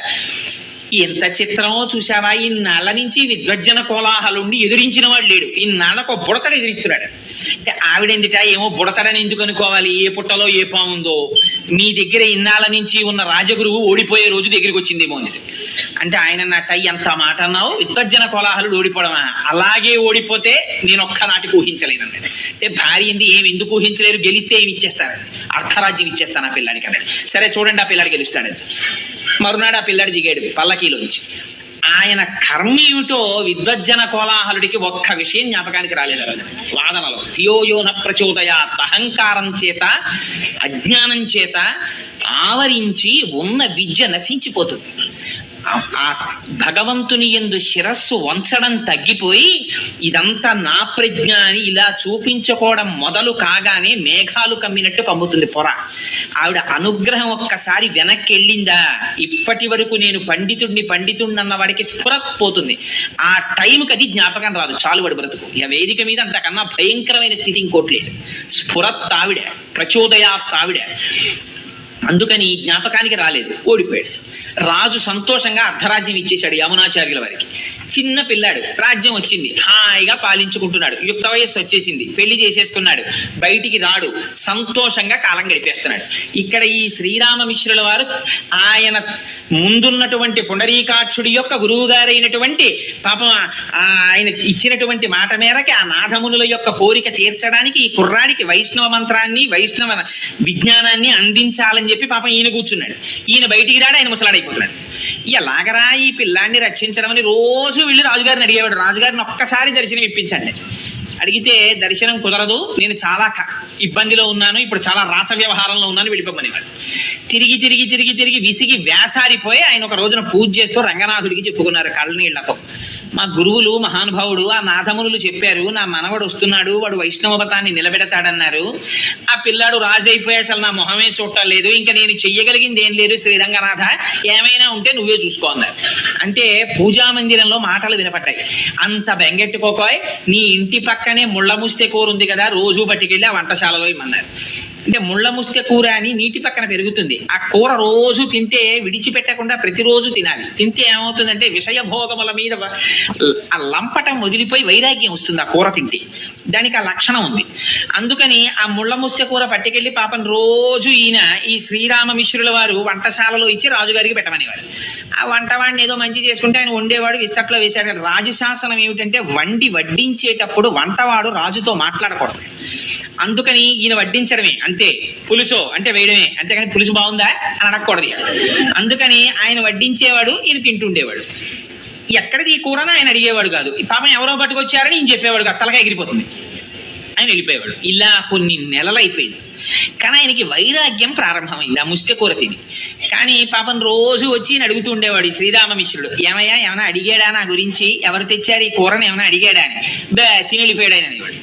ఎంత చిత్రమో చూసావా, ఇన్నాళ్ళ నుంచి విద్వజ్జన కోలాహలుండి ఎదిరించిన వాడు లేడు, ఇన్నాళ్ళకు బుడతడు ఎదిరిస్తున్నాడు. అంటే ఆవిడెందుట ఏమో బుడతడని ఎందుకు అనుకోవాలి, ఏ పుట్టలో ఏ పాముందో, మీ దగ్గర ఇన్నాళ్ళ నుంచి ఉన్న రాజగురువు ఓడిపోయే రోజు దగ్గరికి వచ్చిందేమో అని. అంటే ఆయన అన్నట్ట, ఎంత మాట అన్నావు, విద్వజ్జన కోలాహలుడు ఓడిపోవడమా, అలాగే ఓడిపోతే నేను ఒక్కనాటికి ఊహించలేను అన్నాడు. అంటే భార్య ఏమి ఎందుకు ఊహించలేరు, గెలిస్తే ఏమి ఇచ్చేస్తానని, అర్ధరాజ్యం ఇచ్చేస్తాను ఆ పిల్లాడికి అన్నాడు. సరే చూడండి ఆ పిల్లాడు గెలుస్తాడని. మరునాడు ఆ పిల్లాడు దిగాడు పల్లకీలోంచి. ఆయన కర్మ ఏమిటో విద్వజ్జన కోలాహలుడికి ఒక్క విషయం జ్ఞాపకానికి రాలేదు. వాదనలో ధియోయోన ప్రచోదయాత్, అహంకారం చేత అజ్ఞానం చేత ఆవరించి ఉన్న విద్య నశించిపోతుంది. ఆ భగవంతుని యందు శిరస్సు వంచడం తగ్గిపోయి ఇదంతా నా ప్రజ్ఞ అని ఇలా చూపించుకోవడం మొదలు కాగానే మేఘాలు కమ్మినట్టు కమ్ముతుంది పొర. ఆవిడ అనుగ్రహం ఒక్కసారి వెనక్కి వెళ్ళిందా, ఇప్పటి వరకు నేను పండితుడిని అన్న వాడికి స్ఫురత్ పోతుంది. ఆ టైంకి అది జ్ఞాపకం రాదు, చాలు వాడి బ్రతుకు. ఇక వేదిక మీద అంతకన్నా భయంకరమైన స్థితి ఇంకోట్లేదు. స్ఫురత్ ఆవిడ, ప్రచోదయాత్ ఆవిడ. అందుకని జ్ఞాపకానికి రాలేదు, ఓడిపోయాడు. రాజు సంతోషంగా అర్ధరాజ్యం ఇచ్చేశాడు యమునాచార్యుల వారికి. చిన్న పిల్లాడు, రాజ్యం వచ్చింది, హాయిగా పాలించుకుంటున్నాడు, యుక్త వయస్సు వచ్చేసింది, పెళ్లి చేసేసుకున్నాడు, బయటికి రాడు, సంతోషంగా కాలం గడిపేస్తున్నాడు. ఇక్కడ ఈ శ్రీరామమిశ్రుల వారు ఆయన ముందున్నటువంటి పుండరీకాక్షుడి యొక్క గురువు గారైనటువంటి పాపం ఆయన ఇచ్చినటువంటి మాట మేరకి ఆ నాథమునుల యొక్క కోరిక తీర్చడానికి ఈ కుర్రాడికి వైష్ణవ మంత్రాన్ని వైష్ణవ విజ్ఞానాన్ని అందించాలని చెప్పి పాపం ఈయన కూర్చున్నాడు. ఈయన బయటికి రాడు, ఆయన ముసలాడైపోతున్నాడు. ఎలాగరా ఈ పిల్లాన్ని రక్షించడం అని రోజు వెళ్ళి రాజుగారిని అడిగేవాడు, రాజుగారిని ఒక్కసారి దర్శనం ఇప్పించండి. అడిగితే దర్శనం కుదరదు, నేను చాలా ఇబ్బందిలో ఉన్నాను, ఇప్పుడు చాలా రాచ వ్యవహారంలో ఉన్నాను, వెళ్ళిపోమనేవాడు. తిరిగి తిరిగి తిరిగి తిరిగి విసిగి వేసారిపోయి ఆయన ఒక రోజున పూజ చేస్తూ రంగనాథుడికి చెప్పుకున్నారు కళ్ళనీళ్లతో. మా గురువులు మహానుభావుడు ఆ నాథమునులు చెప్పారు, నా మనవడు వస్తున్నాడు, వాడు వైష్ణవమతాన్ని నిలబెడతాడన్నారు. ఆ పిల్లాడు రాజు అయిపోయి అసలు నా మొహమే చూడలేదు, ఇంకా నేను చెయ్యగలిగింది ఏం లేదు, శ్రీరంగనాథ ఏమైనా ఉంటే నువ్వే చూసుకో అన్నారు. అంటే పూజా మందిరంలో మాటలు వినపడ్డాయి. అంత బెంగెట్టుకోకోయ్, నీ ఇంటి పక్కనే ముళ్ళ ముస్తె కూర ఉంది కదా, రోజు పట్టుకెళ్ళి ఆ వంటశాలలో ఇమ్మన్నారు. అంటే ముళ్ళ ముస్తె కూర అని నీటి పక్కన పెరుగుతుంది, ఆ కూర రోజు తింటే విడిచిపెట్టకుండా ప్రతిరోజు తినాలి. తింటే ఏమవుతుందంటే విషయభోగముల మీద ఆ లంపటం వదిలిపోయి వైరాగ్యం వస్తుంది ఆ కూర తింటే. దానికి ఆ లక్షణం ఉంది. అందుకని ఆ ముళ్ళ ముస్తె కూర పట్టుకెళ్ళి పాపం రోజు ఈయన ఈ శ్రీరామ మిశ్రుల వారు వంటశాలలో ఇచ్చి రాజుగారికి పెట్టమనేవారు. ఆ వంటవాడిని ఏదో మంచి చేసుకుంటే ఆయన వండేవాడు, విస్తట్లో వేశాడు. రాజశాసనం ఏమిటంటే వడ్డించేటప్పుడు వంటవాడు రాజుతో మాట్లాడకూడదు. అందుకని ఈయన వడ్డించడమే అంతే, పులుసో అంటే వేయడమే, అంతేకాని పులుసు బాగుందా అని అడగకూడదు. అందుకని ఆయన వడ్డించేవాడు, ఈయన తింటుండేవాడు. ఎక్కడిది ఈ కూరని ఆయన అడిగేవాడు కాదు. ఈ పాపం ఎవరో పట్టుకొచ్చారని ఈయన చెప్పేవాడు కాదు, తలగా ఎగిరిపోతుంది, ఆయన వెళ్ళిపోయేవాడు. ఇలా కొన్ని నెలలు అయిపోయింది. కానీ ఆయనకి వైరాగ్యం ప్రారంభమైంది ఆ ముస్తె కూర తిని. కానీ పాపం రోజు వచ్చి ఈయన అడుగుతూ ఉండేవాడు శ్రీరామమిశ్రుడు, ఏమయ్యా ఏమైనా అడిగాడా నా గురించి, ఎవరు తెచ్చారు ఈ కూరని ఏమైనా అడిగాడా అని. తిని వెళ్ళిపోయాడు ఆయన అనేవాడు.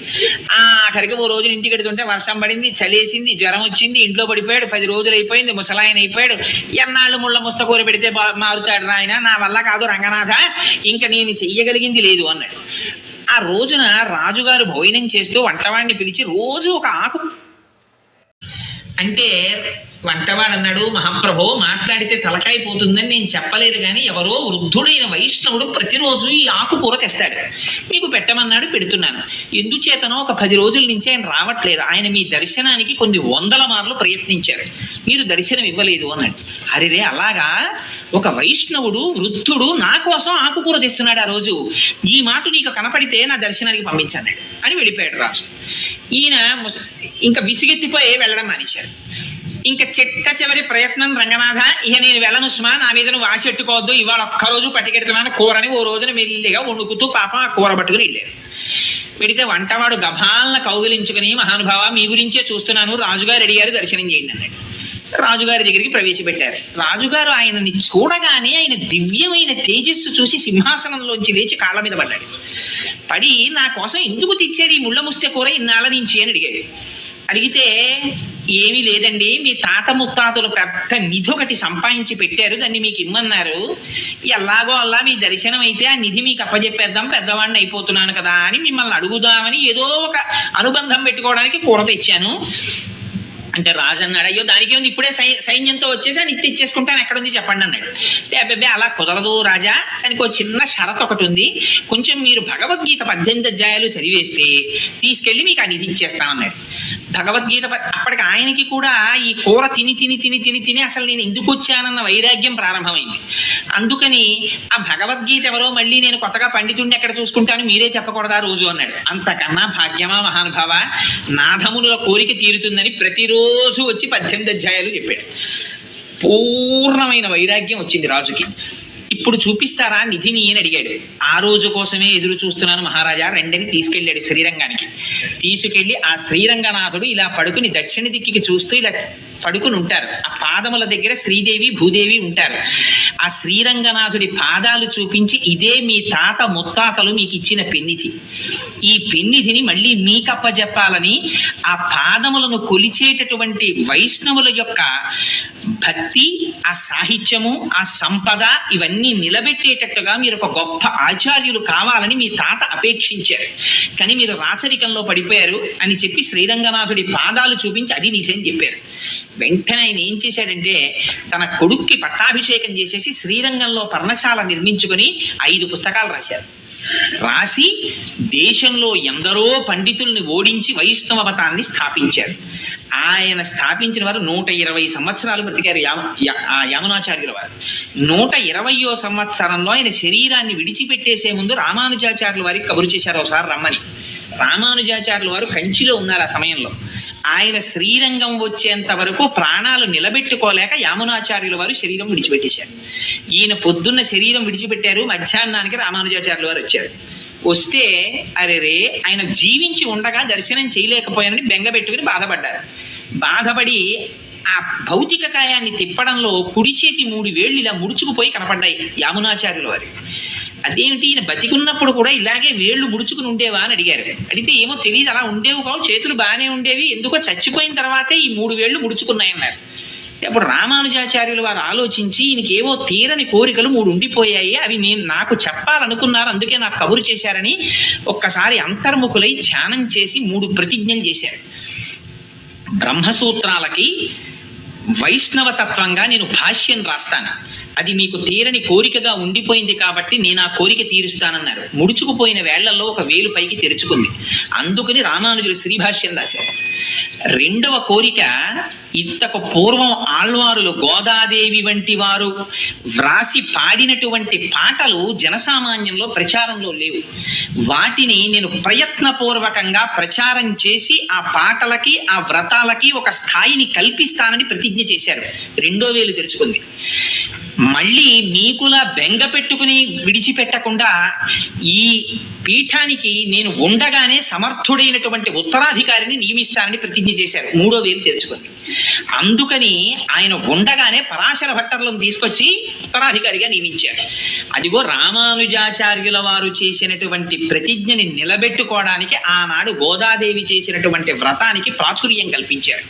ఆఖరికి ఓ రోజు ఇంటికి వెడుతుంటే వర్షం పడింది, చలేసింది, జ్వరం వచ్చింది, ఇంట్లో పడిపోయాడు. 10 రోజులు అయిపోయింది, ముసలాయన అయిపోయాడు. ఎన్నాళ్ళు ముళ్ళ ముస్త కూర పెడితే మారుతాడు ఆయన, నా వల్ల కాదు రంగనాథ, ఇంకా నేను చెయ్యగలిగింది లేదు అన్నాడు. ఆ రోజున రాజుగారు భోజనం చేస్తూ వంటవాడిని పిలిచి రోజు ఒక ఆకు అంటే వంటవాడు అన్నాడు, మహాప్రభో మాట్లాడితే తలకాయ పోతుందని నేను చెప్పలేదు, కానీ ఎవరో వృద్ధుడైన వైష్ణవుడు ప్రతిరోజు ఈ ఆకుకూర తెస్తాడు, మీకు పెట్టమన్నాడు, పెడుతున్నాను. ఎందుచేతనో ఒక 10 రోజుల నుంచి ఆయన రావట్లేదు, ఆయన మీ దర్శనానికి కొన్ని 100 మార్లు ప్రయత్నించారు, మీరు దర్శనం ఇవ్వలేదు అన్నాడు. అరే అలాగా, ఒక వైష్ణవుడు వృద్ధుడు నా కోసం ఆకుకూర తెస్తున్నాడు ఆ రోజు, ఈ మాట నీకు కనపడితే నా దర్శనానికి పంపించన్నాడు అని వెళ్ళిపోయాడు రాజు. ఈయన ఇంకా విసిగెత్తిపోయి వెళ్ళడం మానేశారు. ఇంకా చివరి ప్రయత్నం, రంగనాథ ఇక నేను వెళ్ళను సుమా, నా మీద నువ్వు ఆశ పెట్టుకోవద్దు, ఇవాళ ఒక్కరోజు పట్టుకెడుతున్నాను కూరని ఓ రోజున మెల్లిగా వణుకుతూ పాపం ఆ కూర పట్టుకుని వెళ్ళారు. పెడితే వంటవాడు గభాలను కౌగిలించుకుని, మహానుభావ మీ గురించే చూస్తున్నాను, రాజుగారు అడిగారు దర్శనం చేయండి అన్నాడు. రాజుగారి దగ్గరికి ప్రవేశపెట్టారు. రాజుగారు ఆయనని చూడగానే ఆయన దివ్యమైన తేజస్సు చూసి సింహాసనంలోంచి లేచి కాళ్ళ మీద పడ్డాడు. పడి నా కోసం ఎందుకు తెచ్చారు ఈ ముళ్ళ ముస్తె కూర ఇన్నాళ్ళ నుంచి అని అడిగాడు. అడిగితే ఏమీ లేదండి, మీ తాత ముత్తాతలు పెద్ద నిధి ఒకటి సంపాదించి పెట్టారు, దాన్ని మీకు ఇమ్మన్నారు, ఎలాగో అలా మీ దర్శనం అయితే ఆ నిధి మీకు అప్పచెప్పేద్దాం, పెద్దవాడిని అయిపోతున్నాను కదా అని మిమ్మల్ని అడుగుదామని ఏదో ఒక అనుబంధం పెట్టుకోవడానికి కూర తెచ్చాను అంటే రాజు అన్నాడు, అయ్యో దానికి ఉంది, ఇప్పుడే సైన్యంతో వచ్చేసి అని తెచ్చేసుకుంటాను, ఎక్కడుంది చెప్పండి అన్నాడు. అబ్బాయి అలా కుదరదు రాజా, దానికి ఒక చిన్న షరత్ ఒకటి ఉంది, కొంచెం మీరు భగవద్గీత 18 అధ్యాయాలు చదివేస్తే తీసుకెళ్ళి మీకు ఆ నిధి ఇచ్చేస్తానన్నాడు. భగవద్గీత అప్పటికి ఆయనకి కూడా ఈ కూర తిని తిని తిని తిని తిని అసలు నేను ఎందుకు వచ్చానన్న వైరాగ్యం ప్రారంభమైంది. అందుకని ఆ భగవద్గీత ఎవరో మళ్ళీ నేను కొత్తగా పండితుడిని ఎక్కడ చూసుకుంటాను, మీరే చెప్పకూడదా రోజు అన్నాడు. అంతకన్నా భాగ్యమా మహానుభావ, నాథముల కోరిక తీరుతుందని ప్రతిరోజు వచ్చి 18 అధ్యాయాలు చెప్పాడు. పూర్ణమైన వైరాగ్యం వచ్చింది రాజుకి. ఇప్పుడు చూపిస్తారా నిధిని అని అడిగాడు. ఆ రోజు కోసమే ఎదురు చూస్తున్నాను మహారాజా, రెండని తీసుకెళ్ళాడు శ్రీరంగానికి. తీసుకెళ్లి ఆ శ్రీరంగనాథుడు ఇలా పడుకుని దక్షిణ దిక్కికి చూస్తూ ఇలా పడుకుని ఉంటారు. ఆ పాదముల దగ్గర శ్రీదేవి భూదేవి ఉంటారు. ఆ శ్రీరంగనాథుడి పాదాలు చూపించి, ఇదే మీ తాత ముత్తాతలు మీకు ఇచ్చిన పెన్నిధి, ఈ పెన్నిధిని మళ్ళీ మీకప్పజెప్పాలని ఆ పాదములను కొలిచేటటువంటి వైష్ణవుల యొక్క భక్తి, ఆ సాహిత్యము, ఆ సంపద ఇవన్నీ నిలబెట్టేటట్టుగా మీరు ఒక గొప్ప ఆచార్యులు కావాలని మీ తాత అపేక్షించారు, కానీ మీరు రాచరికంలో పడిపోయారు అని చెప్పి శ్రీరంగనాథుడి పాదాలు చూపించి అది నిధి అని చెప్పారు. వెంటనే ఆయన ఏం చేశాడంటే తన కొడుక్కి పట్టాభిషేకం చేసేసి శ్రీరంగంలో పర్ణశాల నిర్మించుకొని 5 పుస్తకాలు రాశారు. రాసి దేశంలో ఎందరో పండితుల్ని ఓడించి వైష్ణవ మతాన్ని స్థాపించారు. ఆయన స్థాపించిన వారు 120 సంవత్సరాలు బ్రతికారు యామునాచార్యుల వారు. 120వ సంవత్సరంలో ఆయన శరీరాన్ని విడిచిపెట్టేసే ముందు రామానుజాచార్యుల వారికి కబురు చేశారు ఒకసారి రమ్మని. రామానుజాచార్యుల వారు కంచిలో ఉన్నారు ఆ సమయంలో. ఆయన శ్రీరంగం వచ్చేంత వరకు ప్రాణాలు నిలబెట్టుకోలేక యామునాచార్యుల వారు శరీరం విడిచిపెట్టేశారు. ఈయన పొద్దున్న శరీరం విడిచిపెట్టారు, మధ్యాహ్నానికి రామానుజాచార్యుల వారు వచ్చారు. వస్తే అరే ఆయన జీవించి ఉండగా దర్శనం చేయలేకపోయానని బెంగపెట్టుకుని బాధపడ్డారు. బాధపడి ఆ భౌతిక కాయాన్ని తిప్పడంలో కుడి చేతి 3 వేళ్ళు ఇలా ముడుచుకుపోయి కనపడ్డాయి యామునాచార్యుల వారి. అదేమిటి ఈయన బతికున్నప్పుడు కూడా ఇలాగే వేళ్ళు ముడుచుకుని ఉండేవా అని అడిగారు. అడిగితే ఏమో తెలియదు, అలా ఉండేవి కావు, చేతులు బాగానే ఉండేవి, ఎందుకో చచ్చిపోయిన తర్వాతే ఈ 3 వేళ్ళు ముడుచుకున్నాయన్నారు. అప్పుడు రామానుజాచార్యులు వారు ఆలోచించి ఈయనకేవో తీరని కోరికలు 3 ఉండిపోయాయి, అవి నాకు చెప్పాలనుకున్నారు, అందుకే నాకు కబురు చేశారని ఒక్కసారి అంతర్ముఖులై ధ్యానం చేసి 3 ప్రతిజ్ఞలు చేశారు. బ్రహ్మసూత్రాలకి వైష్ణవ తత్వంగా నేను భాష్యం రాస్తాను, అది మీకు తీరని కోరికగా ఉండిపోయింది కాబట్టి నేను ఆ కోరిక తీరుస్తానన్నారు. ముడుచుకుపోయిన వేళ్లలో ఒక వేలు పైకి తెరుచుకుంది, అందుకని రామానుజులు శ్రీభాష్యం రాశారు. 2వ కోరిక, ఇంతకు పూర్వం ఆళ్వారులు గోదాదేవి వంటి వారు వ్రాసి పాడినటువంటి పాటలు జనసామాన్యంలో ప్రచారంలో లేవు, వాటిని నేను ప్రయత్నపూర్వకంగా ప్రచారం చేసి ఆ పాటలకి ఆ వ్రతాలకి ఒక స్థాయిని కల్పిస్తానని ప్రతిజ్ఞ చేశారు. 2వ వేలు తెరుచుకుంది. మళ్ళీ మీకులా బెంగ పెట్టుకుని విడిచిపెట్టకుండా ఈ పీఠానికి నేను ఉండగానే సమర్థుడైనటువంటి ఉత్తరాధికారిని నియమిస్తానని ప్రతిజ్ఞ చేశారు. 3వ వేలు తెరుచుకుంది. అందుకని ఆయన ఉండగానే పరాశర భట్టర్లను తీసుకొచ్చి ఉత్తరాధికారిగా నియమించారు. అదిగో రామానుజాచార్యుల వారు చేసినటువంటి ప్రతిజ్ఞని నిలబెట్టుకోవడానికి ఆనాడు గోదాదేవి చేసినటువంటి వ్రతానికి ప్రాచుర్యం కల్పించారు.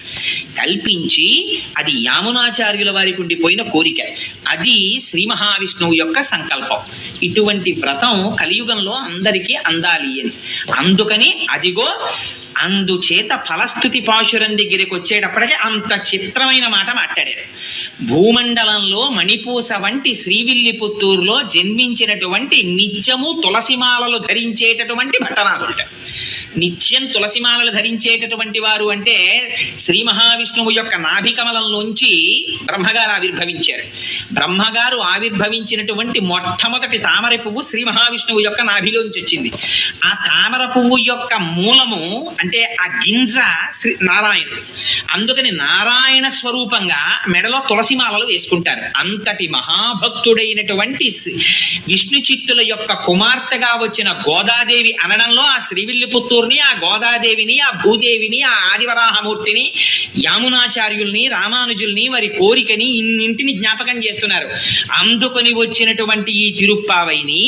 కల్పించి అది యామునాచార్యుల వారికి ఉండిపోయిన కోరిక, అది శ్రీ మహావిష్ణువు యొక్క సంకల్పం. ఇటువంటి వ్రతం కలియుగంలో అందరికీ అందాలి అని, అందుకని అదిగో అందుచేత ఫలస్థుతి పాశురం దగ్గరికి వచ్చేటప్పటికి అంత చిత్రమైన మాట మాట్లాడారు. భూమండలంలో మణిపూస వంటి శ్రీవిల్లిపుత్తూరులో జన్మించినటువంటి నిత్యము తులసిమాలలు ధరించేటటువంటి భట్టనాథుడు. నిత్యం తులసిమాలలు ధరించేటటువంటి వారు అంటే శ్రీ మహావిష్ణువు యొక్క నాభికమలంలోంచి బ్రహ్మగారు ఆవిర్భవించారు. బ్రహ్మగారు ఆవిర్భవించినటువంటి మొట్టమొదటి తామర పువ్వు శ్రీ మహావిష్ణువు యొక్క నాభిలోంచి వచ్చింది. ఆ తామర పువ్వు యొక్క మూలము అంటే ఆ గింజ శ్రీ నారాయణుడు. అందుకని నారాయణ స్వరూపంగా మెడలో తులసిమాలలు వేసుకుంటారు. అంతటి మహాభక్తుడైనటువంటి విష్ణు చిత్తుల యొక్క కుమార్తెగా వచ్చిన గోదాదేవి అనడంలో ఆ శ్రీవిల్లిపుత్తూరు ఆ గోదాదేవిని, ఆ భూదేవిని, ఆ ఆదివరాహమూర్తిని, యామునాచార్యుల్ని, రామానుజుల్ని, వారి కోరికని ఇన్నింటిని జ్ఞాపకం చేస్తున్నారు. అందుకొని వచ్చినటువంటి ఈ తిరుప్పావైని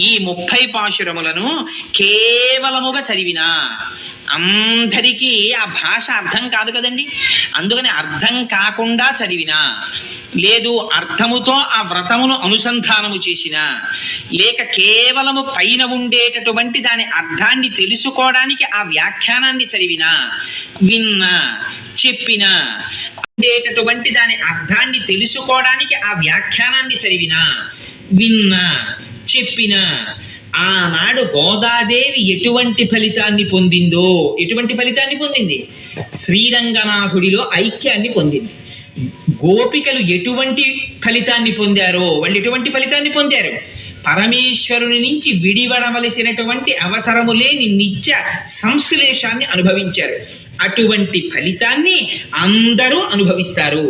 ఈ 30 పాశురములను కేవలముగా చదివినా అందరికీ ఆ భాష అర్థం కాదు కదండి. అందుకని అర్థం కాకుండా చదివినా, లేదు అర్థముతో ఆ వ్రతమును అనుసంధానము చేసినా, లేక కేవలము పైన ఉండేటటువంటి దాని అర్థాన్ని తెలుసుకోవడానికి ఆ వ్యాఖ్యానాన్ని చదివినా, విన్నా, చెప్పినా, ఉండేటటువంటి దాని అర్థాన్ని తెలుసుకోవడానికి ఆ వ్యాఖ్యానాన్ని చదివినా, విన్నా, చెప్పినా, ఆనాడు గోదాదేవి ఎటువంటి ఫలితాన్ని పొందిందో, ఎటువంటి ఫలితాన్ని పొందింది? శ్రీరంగనాథుడిలో ఐక్యాన్ని పొందింది. గోపికలు ఎటువంటి ఫలితాన్ని పొందారో వాళ్ళు ఎటువంటి ఫలితాన్ని పొందారు? పరమేశ్వరుని నుంచి విడివడవలసినటువంటి అవసరము లేని నిత్య సంశ్లేషాన్ని అనుభవించారు. అటువంటి ఫలితాన్ని అందరూ అనుభవిస్తారు.